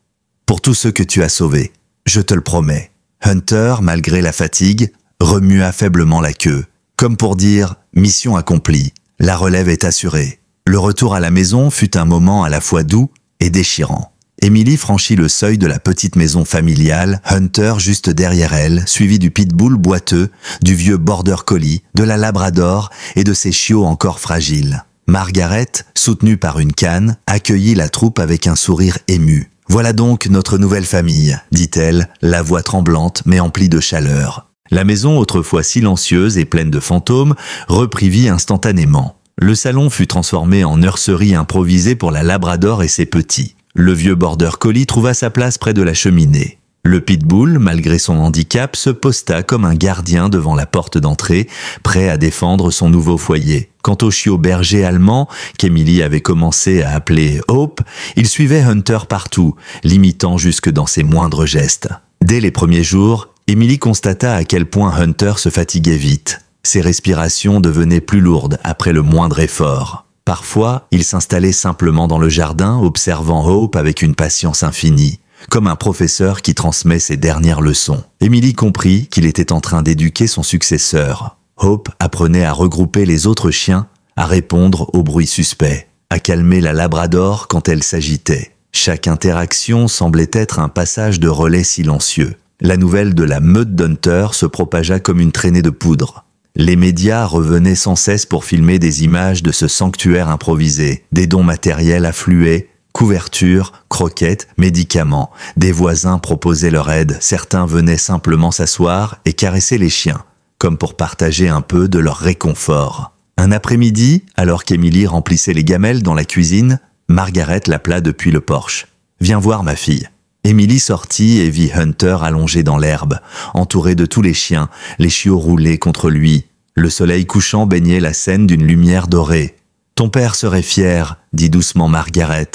pour tous ceux que tu as sauvés, je te le promets. » Hunter, malgré la fatigue, remua faiblement la queue, comme pour dire « mission accomplie, la relève est assurée ». Le retour à la maison fut un moment à la fois doux et déchirant. Emily franchit le seuil de la petite maison familiale, Hunter juste derrière elle, suivi du pitbull boiteux, du vieux border collie, de la labrador et de ses chiots encore fragiles. Margaret, soutenue par une canne, accueillit la troupe avec un sourire ému. « Voilà donc notre nouvelle famille », dit-elle, la voix tremblante mais emplie de chaleur. La maison, autrefois silencieuse et pleine de fantômes, reprit vie instantanément. Le salon fut transformé en nurserie improvisée pour la labrador et ses petits. Le vieux border collie trouva sa place près de la cheminée. Le pitbull, malgré son handicap, se posta comme un gardien devant la porte d'entrée, prêt à défendre son nouveau foyer. Quant au chiot berger allemand, qu'Emily avait commencé à appeler Hope, il suivait Hunter partout, l'imitant jusque dans ses moindres gestes. Dès les premiers jours, Emily constata à quel point Hunter se fatiguait vite. Ses respirations devenaient plus lourdes après le moindre effort. Parfois, il s'installait simplement dans le jardin, observant Hope avec une patience infinie, comme un professeur qui transmet ses dernières leçons. Emily comprit qu'il était en train d'éduquer son successeur. Hope apprenait à regrouper les autres chiens, à répondre aux bruits suspects, à calmer la labrador quand elle s'agitait. Chaque interaction semblait être un passage de relais silencieux. La nouvelle de la meute d'Hunter se propagea comme une traînée de poudre. Les médias revenaient sans cesse pour filmer des images de ce sanctuaire improvisé. Des dons matériels affluaient, couvertures, croquettes, médicaments. Des voisins proposaient leur aide. Certains venaient simplement s'asseoir et caresser les chiens, comme pour partager un peu de leur réconfort. Un après-midi, alors qu'Emily remplissait les gamelles dans la cuisine, Margaret l'appela depuis le porche. « Viens voir ma fille ». Emily sortit et vit Hunter allongé dans l'herbe, entouré de tous les chiens, les chiots roulés contre lui. Le soleil couchant baignait la scène d'une lumière dorée. « Ton père serait fier », dit doucement Margaret.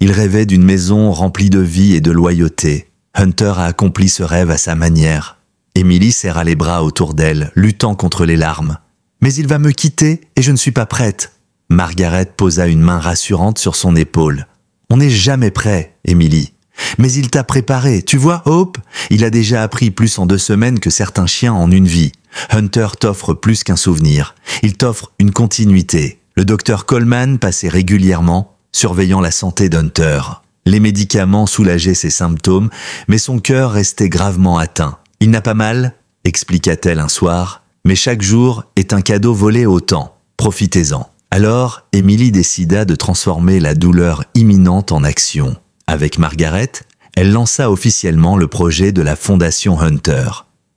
Il rêvait d'une maison remplie de vie et de loyauté. Hunter a accompli ce rêve à sa manière. Emily serra les bras autour d'elle, luttant contre les larmes. « Mais il va me quitter et je ne suis pas prête. » Margaret posa une main rassurante sur son épaule. « On n'est jamais prêt, Emily. Mais il t'a préparé, tu vois, Hope? Il a déjà appris plus en 2 semaines que certains chiens en une vie. Hunter t'offre plus qu'un souvenir. Il t'offre une continuité. Le docteur Coleman passait régulièrement, surveillant la santé d'Hunter. Les médicaments soulageaient ses symptômes, mais son cœur restait gravement atteint. « Il n'a pas mal ?» expliqua-t-elle un soir. « Mais chaque jour est un cadeau volé au temps. Profitez-en. » Alors, Emily décida de transformer la douleur imminente en action. Avec Margaret, elle lança officiellement le projet de la Fondation Hunter.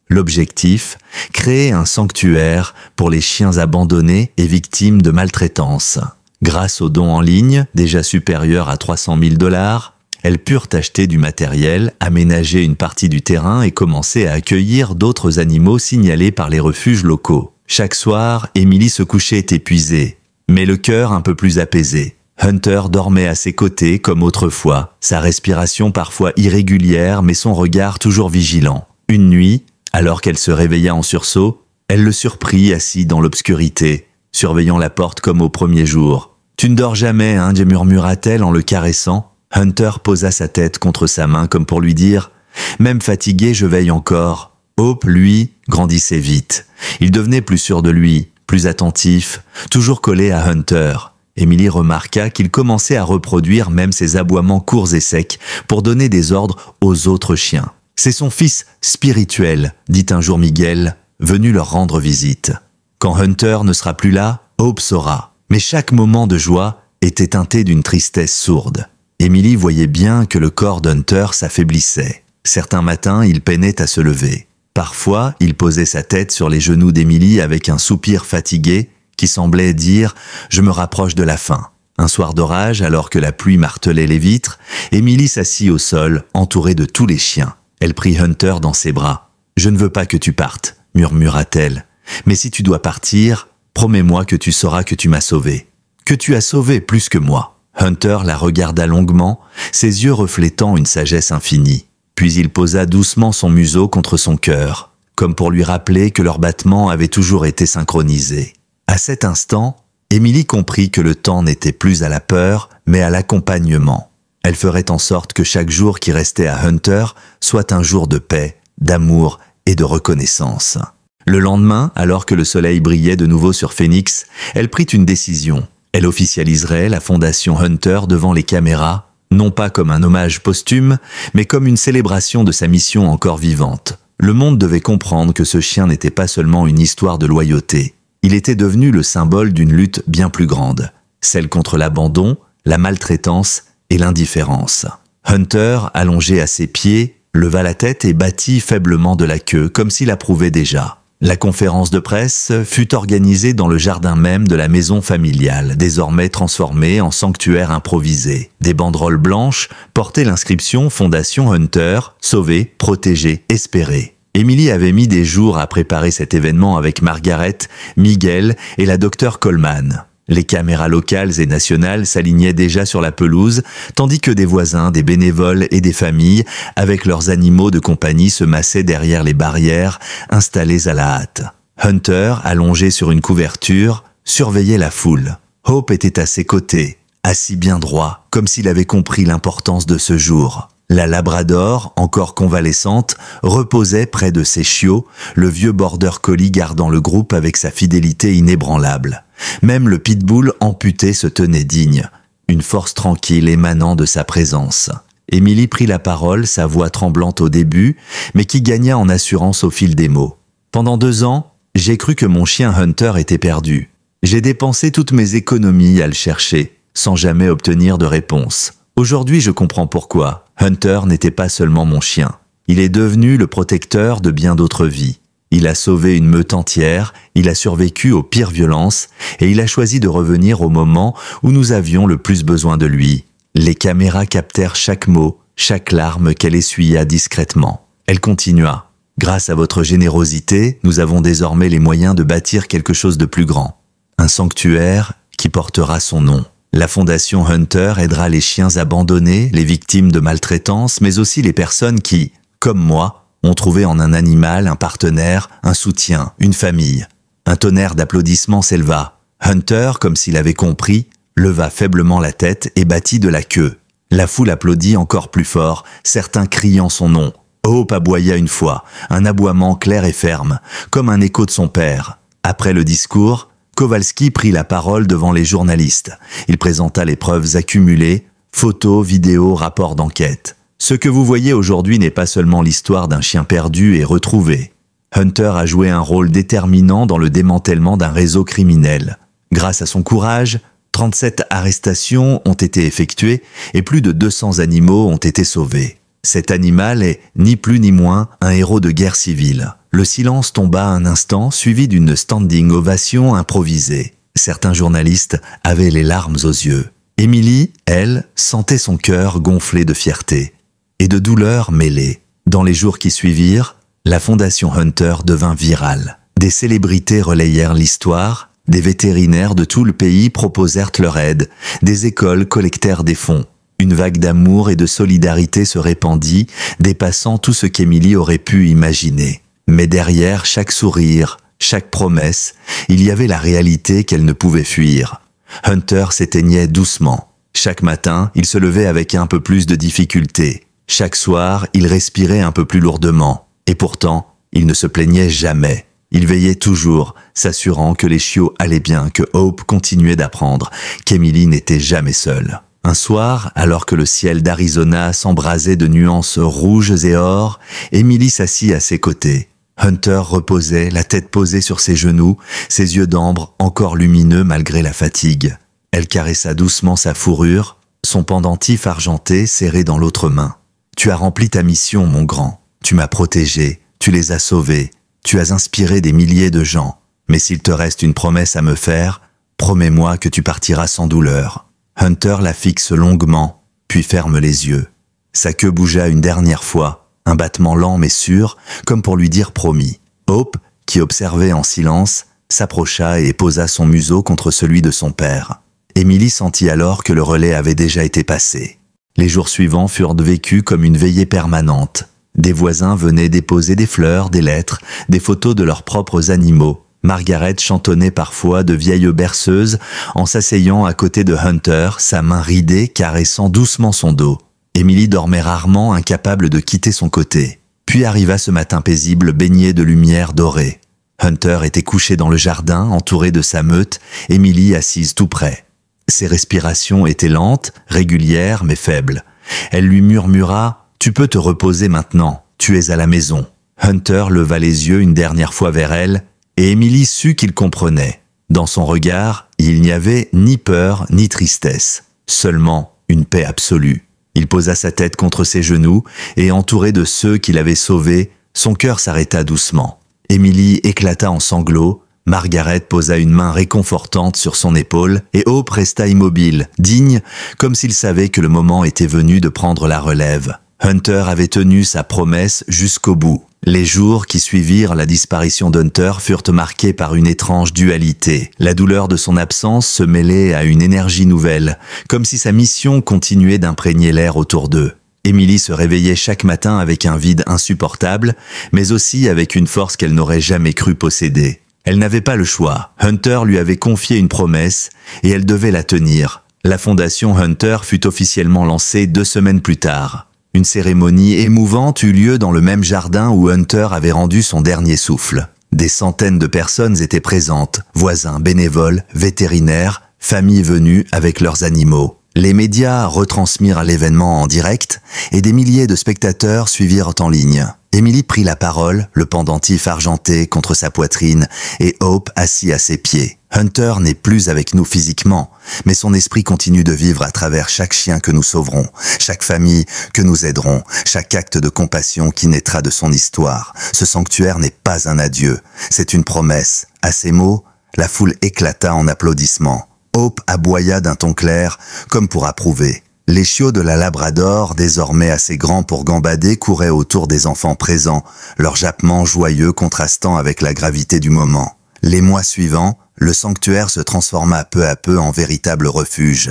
L'objectif, créer un sanctuaire pour les chiens abandonnés et victimes de maltraitance. Grâce aux dons en ligne, déjà supérieurs à 300 000 $, elles purent acheter du matériel, aménager une partie du terrain et commencer à accueillir d'autres animaux signalés par les refuges locaux. Chaque soir, Emily se couchait épuisée, mais le cœur un peu plus apaisé. Hunter dormait à ses côtés comme autrefois, sa respiration parfois irrégulière mais son regard toujours vigilant. Une nuit, alors qu'elle se réveilla en sursaut, elle le surprit assis dans l'obscurité, surveillant la porte comme au premier jour. « Tu ne dors jamais, hein ?» murmura-t-elle en le caressant. Hunter posa sa tête contre sa main comme pour lui dire « Même fatigué, je veille encore ». Hope, lui, grandissait vite. Il devenait plus sûr de lui, plus attentif, toujours collé à Hunter. Emily remarqua qu'il commençait à reproduire même ses aboiements courts et secs pour donner des ordres aux autres chiens. « C'est son fils spirituel », dit un jour Miguel, venu leur rendre visite. Quand Hunter ne sera plus là, Hope saura. Mais chaque moment de joie était teinté d'une tristesse sourde. Emily voyait bien que le corps d'Hunter s'affaiblissait. Certains matins, il peinait à se lever. Parfois, il posait sa tête sur les genoux d'Emily avec un soupir fatigué qui semblait dire « Je me rapproche de la fin ». Un soir d'orage, alors que la pluie martelait les vitres, Emily s'assit au sol, entourée de tous les chiens. Elle prit Hunter dans ses bras. « Je ne veux pas que tu partes, » murmura-t-elle. « Mais si tu dois partir, promets-moi que tu sauras que tu m'as sauvé. Que tu as sauvé plus que moi. » Hunter la regarda longuement, ses yeux reflétant une sagesse infinie. Puis il posa doucement son museau contre son cœur, comme pour lui rappeler que leurs battements avaient toujours été synchronisés. À cet instant, Emily comprit que le temps n'était plus à la peur, mais à l'accompagnement. Elle ferait en sorte que chaque jour qui restait à Hunter soit un jour de paix, d'amour et de reconnaissance. Le lendemain, alors que le soleil brillait de nouveau sur Phoenix, elle prit une décision. Elle officialiserait la fondation Hunter devant les caméras, non pas comme un hommage posthume, mais comme une célébration de sa mission encore vivante. Le monde devait comprendre que ce chien n'était pas seulement une histoire de loyauté. Il était devenu le symbole d'une lutte bien plus grande, celle contre l'abandon, la maltraitance et l'indifférence. Hunter, allongé à ses pieds, leva la tête et battit faiblement de la queue, comme s'il approuvait déjà. La conférence de presse fut organisée dans le jardin même de la maison familiale, désormais transformée en sanctuaire improvisé. Des banderoles blanches portaient l'inscription Fondation Hunter, sauver, protéger, espérer. Emily avait mis des jours à préparer cet événement avec Margaret, Miguel et la docteure Coleman. Les caméras locales et nationales s'alignaient déjà sur la pelouse, tandis que des voisins, des bénévoles et des familles, avec leurs animaux de compagnie, se massaient derrière les barrières installées à la hâte. Hunter, allongé sur une couverture, surveillait la foule. Hope était à ses côtés, assis bien droit, comme s'il avait compris l'importance de ce jour. La Labrador, encore convalescente, reposait près de ses chiots, le vieux border collie gardant le groupe avec sa fidélité inébranlable. Même le pitbull amputé se tenait digne, une force tranquille émanant de sa présence. Emily prit la parole, sa voix tremblante au début, mais qui gagna en assurance au fil des mots. « Pendant 2 ans, j'ai cru que mon chien Hunter était perdu. J'ai dépensé toutes mes économies à le chercher, sans jamais obtenir de réponse. Aujourd'hui, je comprends pourquoi. Hunter n'était pas seulement mon chien. Il est devenu le protecteur de bien d'autres vies. Il a sauvé une meute entière, il a survécu aux pires violences et il a choisi de revenir au moment où nous avions le plus besoin de lui. » Les caméras captèrent chaque mot, chaque larme qu'elle essuya discrètement. Elle continua. « Grâce à votre générosité, nous avons désormais les moyens de bâtir quelque chose de plus grand. Un sanctuaire qui portera son nom. La Fondation Hunter aidera les chiens abandonnés, les victimes de maltraitance, mais aussi les personnes qui, comme moi, ont trouvé en un animal un partenaire, un soutien, une famille. » Un tonnerre d'applaudissements s'éleva. Hunter, comme s'il avait compris, leva faiblement la tête et battit de la queue. La foule applaudit encore plus fort, certains criant son nom. Hope aboya une fois, un aboiement clair et ferme, comme un écho de son père. Après le discours, Kowalski prit la parole devant les journalistes. Il présenta les preuves accumulées, photos, vidéos, rapports d'enquête. Ce que vous voyez aujourd'hui n'est pas seulement l'histoire d'un chien perdu et retrouvé. Hunter a joué un rôle déterminant dans le démantèlement d'un réseau criminel. Grâce à son courage, 37 arrestations ont été effectuées et plus de 200 animaux ont été sauvés. Cet animal est, ni plus ni moins, un héros de guerre civile. Le silence tomba un instant, suivi d'une standing ovation improvisée. Certains journalistes avaient les larmes aux yeux. Emily, elle, sentait son cœur gonflé de fierté et de douleur mêlée. Dans les jours qui suivirent, la Fondation Hunter devint virale. Des célébrités relayèrent l'histoire, des vétérinaires de tout le pays proposèrent leur aide, des écoles collectèrent des fonds. Une vague d'amour et de solidarité se répandit, dépassant tout ce qu'Emily aurait pu imaginer. Mais derrière chaque sourire, chaque promesse, il y avait la réalité qu'elle ne pouvait fuir. Hunter s'éteignait doucement. Chaque matin, il se levait avec un peu plus de difficulté. Chaque soir, il respirait un peu plus lourdement. Et pourtant, il ne se plaignait jamais. Il veillait toujours, s'assurant que les chiots allaient bien, que Hope continuait d'apprendre, qu'Emily n'était jamais seule. Un soir, alors que le ciel d'Arizona s'embrasait de nuances rouges et or, Emily s'assit à ses côtés. Hunter reposait, la tête posée sur ses genoux, ses yeux d'ambre encore lumineux malgré la fatigue. Elle caressa doucement sa fourrure, son pendentif argenté serré dans l'autre main. « Tu as rempli ta mission, mon grand. Tu m'as protégé, tu les as sauvés, tu as inspiré des milliers de gens. Mais s'il te reste une promesse à me faire, promets-moi que tu partiras sans douleur. » Hunter la fixe longuement, puis ferme les yeux. Sa queue bougea une dernière fois, un battement lent mais sûr, comme pour lui dire promis. Hope, qui observait en silence, s'approcha et posa son museau contre celui de son père. Emily sentit alors que le relais avait déjà été passé. Les jours suivants furent vécus comme une veillée permanente. Des voisins venaient déposer des fleurs, des lettres, des photos de leurs propres animaux. Margaret chantonnait parfois de vieilles berceuses en s'asseyant à côté de Hunter, sa main ridée caressant doucement son dos. Emily dormait rarement, incapable de quitter son côté. Puis arriva ce matin paisible baigné de lumière dorée. Hunter était couché dans le jardin, entouré de sa meute, Emily assise tout près. Ses respirations étaient lentes, régulières mais faibles. Elle lui murmura « Tu peux te reposer maintenant, tu es à la maison ». Hunter leva les yeux une dernière fois vers elle, et Emily sut qu'il comprenait. Dans son regard, il n'y avait ni peur ni tristesse, seulement une paix absolue. Il posa sa tête contre ses genoux, et entouré de ceux qui l'avaient sauvé, son cœur s'arrêta doucement. Emily éclata en sanglots, Margaret posa une main réconfortante sur son épaule, et Hope resta immobile, digne, comme s'il savait que le moment était venu de prendre la relève. Hunter avait tenu sa promesse jusqu'au bout. Les jours qui suivirent la disparition d'Hunter furent marqués par une étrange dualité. La douleur de son absence se mêlait à une énergie nouvelle, comme si sa mission continuait d'imprégner l'air autour d'eux. Emily se réveillait chaque matin avec un vide insupportable, mais aussi avec une force qu'elle n'aurait jamais cru posséder. Elle n'avait pas le choix. Hunter lui avait confié une promesse, et elle devait la tenir. La fondation Hunter fut officiellement lancée 2 semaines plus tard. Une cérémonie émouvante eut lieu dans le même jardin où Hunter avait rendu son dernier souffle. Des centaines de personnes étaient présentes, voisins, bénévoles, vétérinaires, familles venues avec leurs animaux. Les médias retransmirent l'événement en direct et des milliers de spectateurs suivirent en ligne. Emily prit la parole, le pendentif argenté contre sa poitrine et Hope assis à ses pieds. Hunter n'est plus avec nous physiquement, mais son esprit continue de vivre à travers chaque chien que nous sauverons, chaque famille que nous aiderons, chaque acte de compassion qui naîtra de son histoire. Ce sanctuaire n'est pas un adieu, c'est une promesse. À ces mots, la foule éclata en applaudissements. Hope aboya d'un ton clair, comme pour approuver. Les chiots de la Labrador, désormais assez grands pour gambader, couraient autour des enfants présents, leurs jappements joyeux contrastant avec la gravité du moment. Les mois suivants, le sanctuaire se transforma peu à peu en véritable refuge.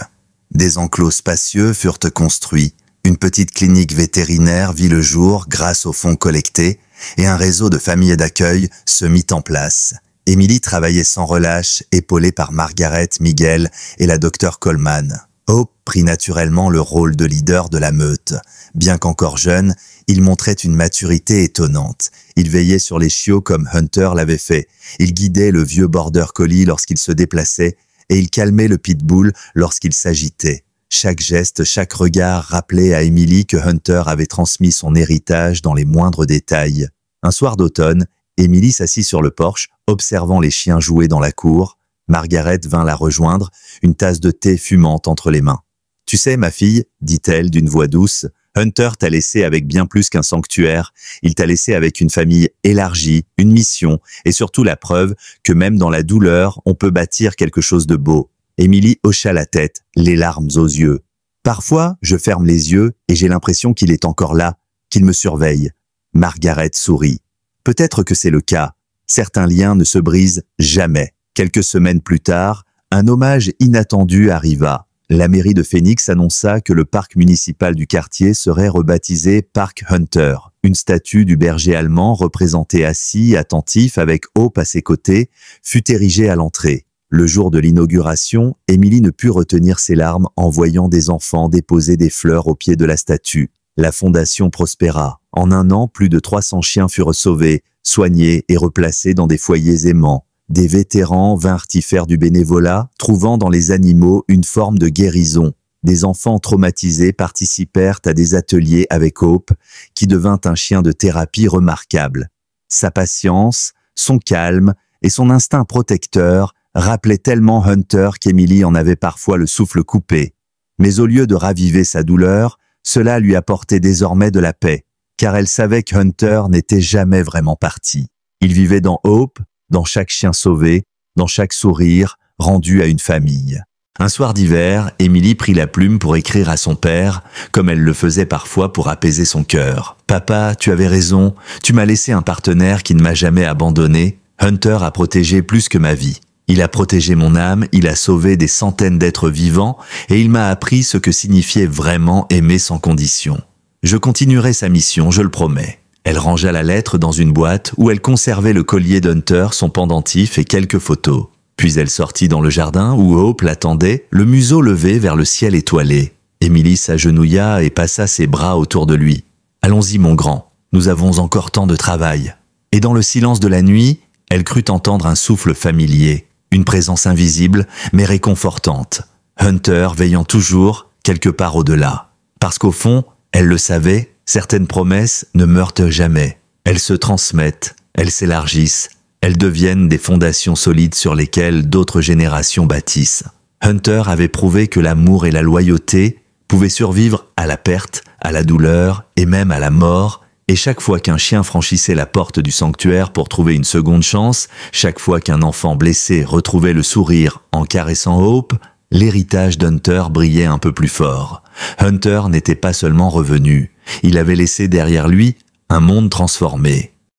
Des enclos spacieux furent construits, une petite clinique vétérinaire vit le jour grâce aux fonds collectés, et un réseau de familles d'accueil se mit en place. Emily travaillait sans relâche, épaulée par Margaret, Miguel et la docteure Coleman. Hope prit naturellement le rôle de leader de la meute. Bien qu'encore jeune, il montrait une maturité étonnante. Il veillait sur les chiots comme Hunter l'avait fait. Il guidait le vieux border collie lorsqu'il se déplaçait et il calmait le pitbull lorsqu'il s'agitait. Chaque geste, chaque regard rappelait à Emily que Hunter avait transmis son héritage dans les moindres détails. Un soir d'automne, Emily s'assit sur le porche, observant les chiens jouer dans la cour. Margaret vint la rejoindre, une tasse de thé fumante entre les mains. « Tu sais, ma fille, dit-elle d'une voix douce, Hunter t'a laissé avec bien plus qu'un sanctuaire. Il t'a laissé avec une famille élargie, une mission, et surtout la preuve que même dans la douleur, on peut bâtir quelque chose de beau. » Emily hocha la tête, les larmes aux yeux. « Parfois, je ferme les yeux et j'ai l'impression qu'il est encore là, qu'il me surveille. » Margaret sourit. « Peut-être que c'est le cas. Certains liens ne se brisent jamais. » Quelques semaines plus tard, un hommage inattendu arriva. La mairie de Phoenix annonça que le parc municipal du quartier serait rebaptisé Parc Hunter. Une statue du berger allemand représenté assis, attentif, avec Hope à ses côtés, fut érigée à l'entrée. Le jour de l'inauguration, Emily ne put retenir ses larmes en voyant des enfants déposer des fleurs au pied de la statue. La fondation prospéra. En un an, plus de 300 chiens furent sauvés, soignés et replacés dans des foyers aimants. Des vétérans vinrent y faire du bénévolat, trouvant dans les animaux une forme de guérison. Des enfants traumatisés participèrent à des ateliers avec Hope, qui devint un chien de thérapie remarquable. Sa patience, son calme et son instinct protecteur rappelaient tellement Hunter qu'Emily en avait parfois le souffle coupé. Mais au lieu de raviver sa douleur, cela lui apportait désormais de la paix, car elle savait que Hunter n'était jamais vraiment parti. Il vivait dans Hope, dans chaque chien sauvé, dans chaque sourire rendu à une famille. Un soir d'hiver, Emily prit la plume pour écrire à son père, comme elle le faisait parfois pour apaiser son cœur. « Papa, tu avais raison, tu m'as laissé un partenaire qui ne m'a jamais abandonné. Hunter a protégé plus que ma vie. Il a protégé mon âme, il a sauvé des centaines d'êtres vivants, et il m'a appris ce que signifiait vraiment aimer sans condition. Je continuerai sa mission, je le promets. » Elle rangea la lettre dans une boîte où elle conservait le collier d'Hunter, son pendentif et quelques photos. Puis elle sortit dans le jardin où Hope l'attendait, le museau levé vers le ciel étoilé. Emily s'agenouilla et passa ses bras autour de lui. « Allons-y, mon grand, nous avons encore tant de travail. » Et dans le silence de la nuit, elle crut entendre un souffle familier, une présence invisible mais réconfortante. Hunter veillant toujours quelque part au-delà. Parce qu'au fond, elle le savait, certaines promesses ne meurent jamais. Elles se transmettent, elles s'élargissent, elles deviennent des fondations solides sur lesquelles d'autres générations bâtissent. Hunter avait prouvé que l'amour et la loyauté pouvaient survivre à la perte, à la douleur et même à la mort, et chaque fois qu'un chien franchissait la porte du sanctuaire pour trouver une seconde chance, chaque fois qu'un enfant blessé retrouvait le sourire en caressant Hope, l'héritage d'Hunter brillait un peu plus fort. Hunter n'était pas seulement revenu, il avait laissé derrière lui un monde transformé.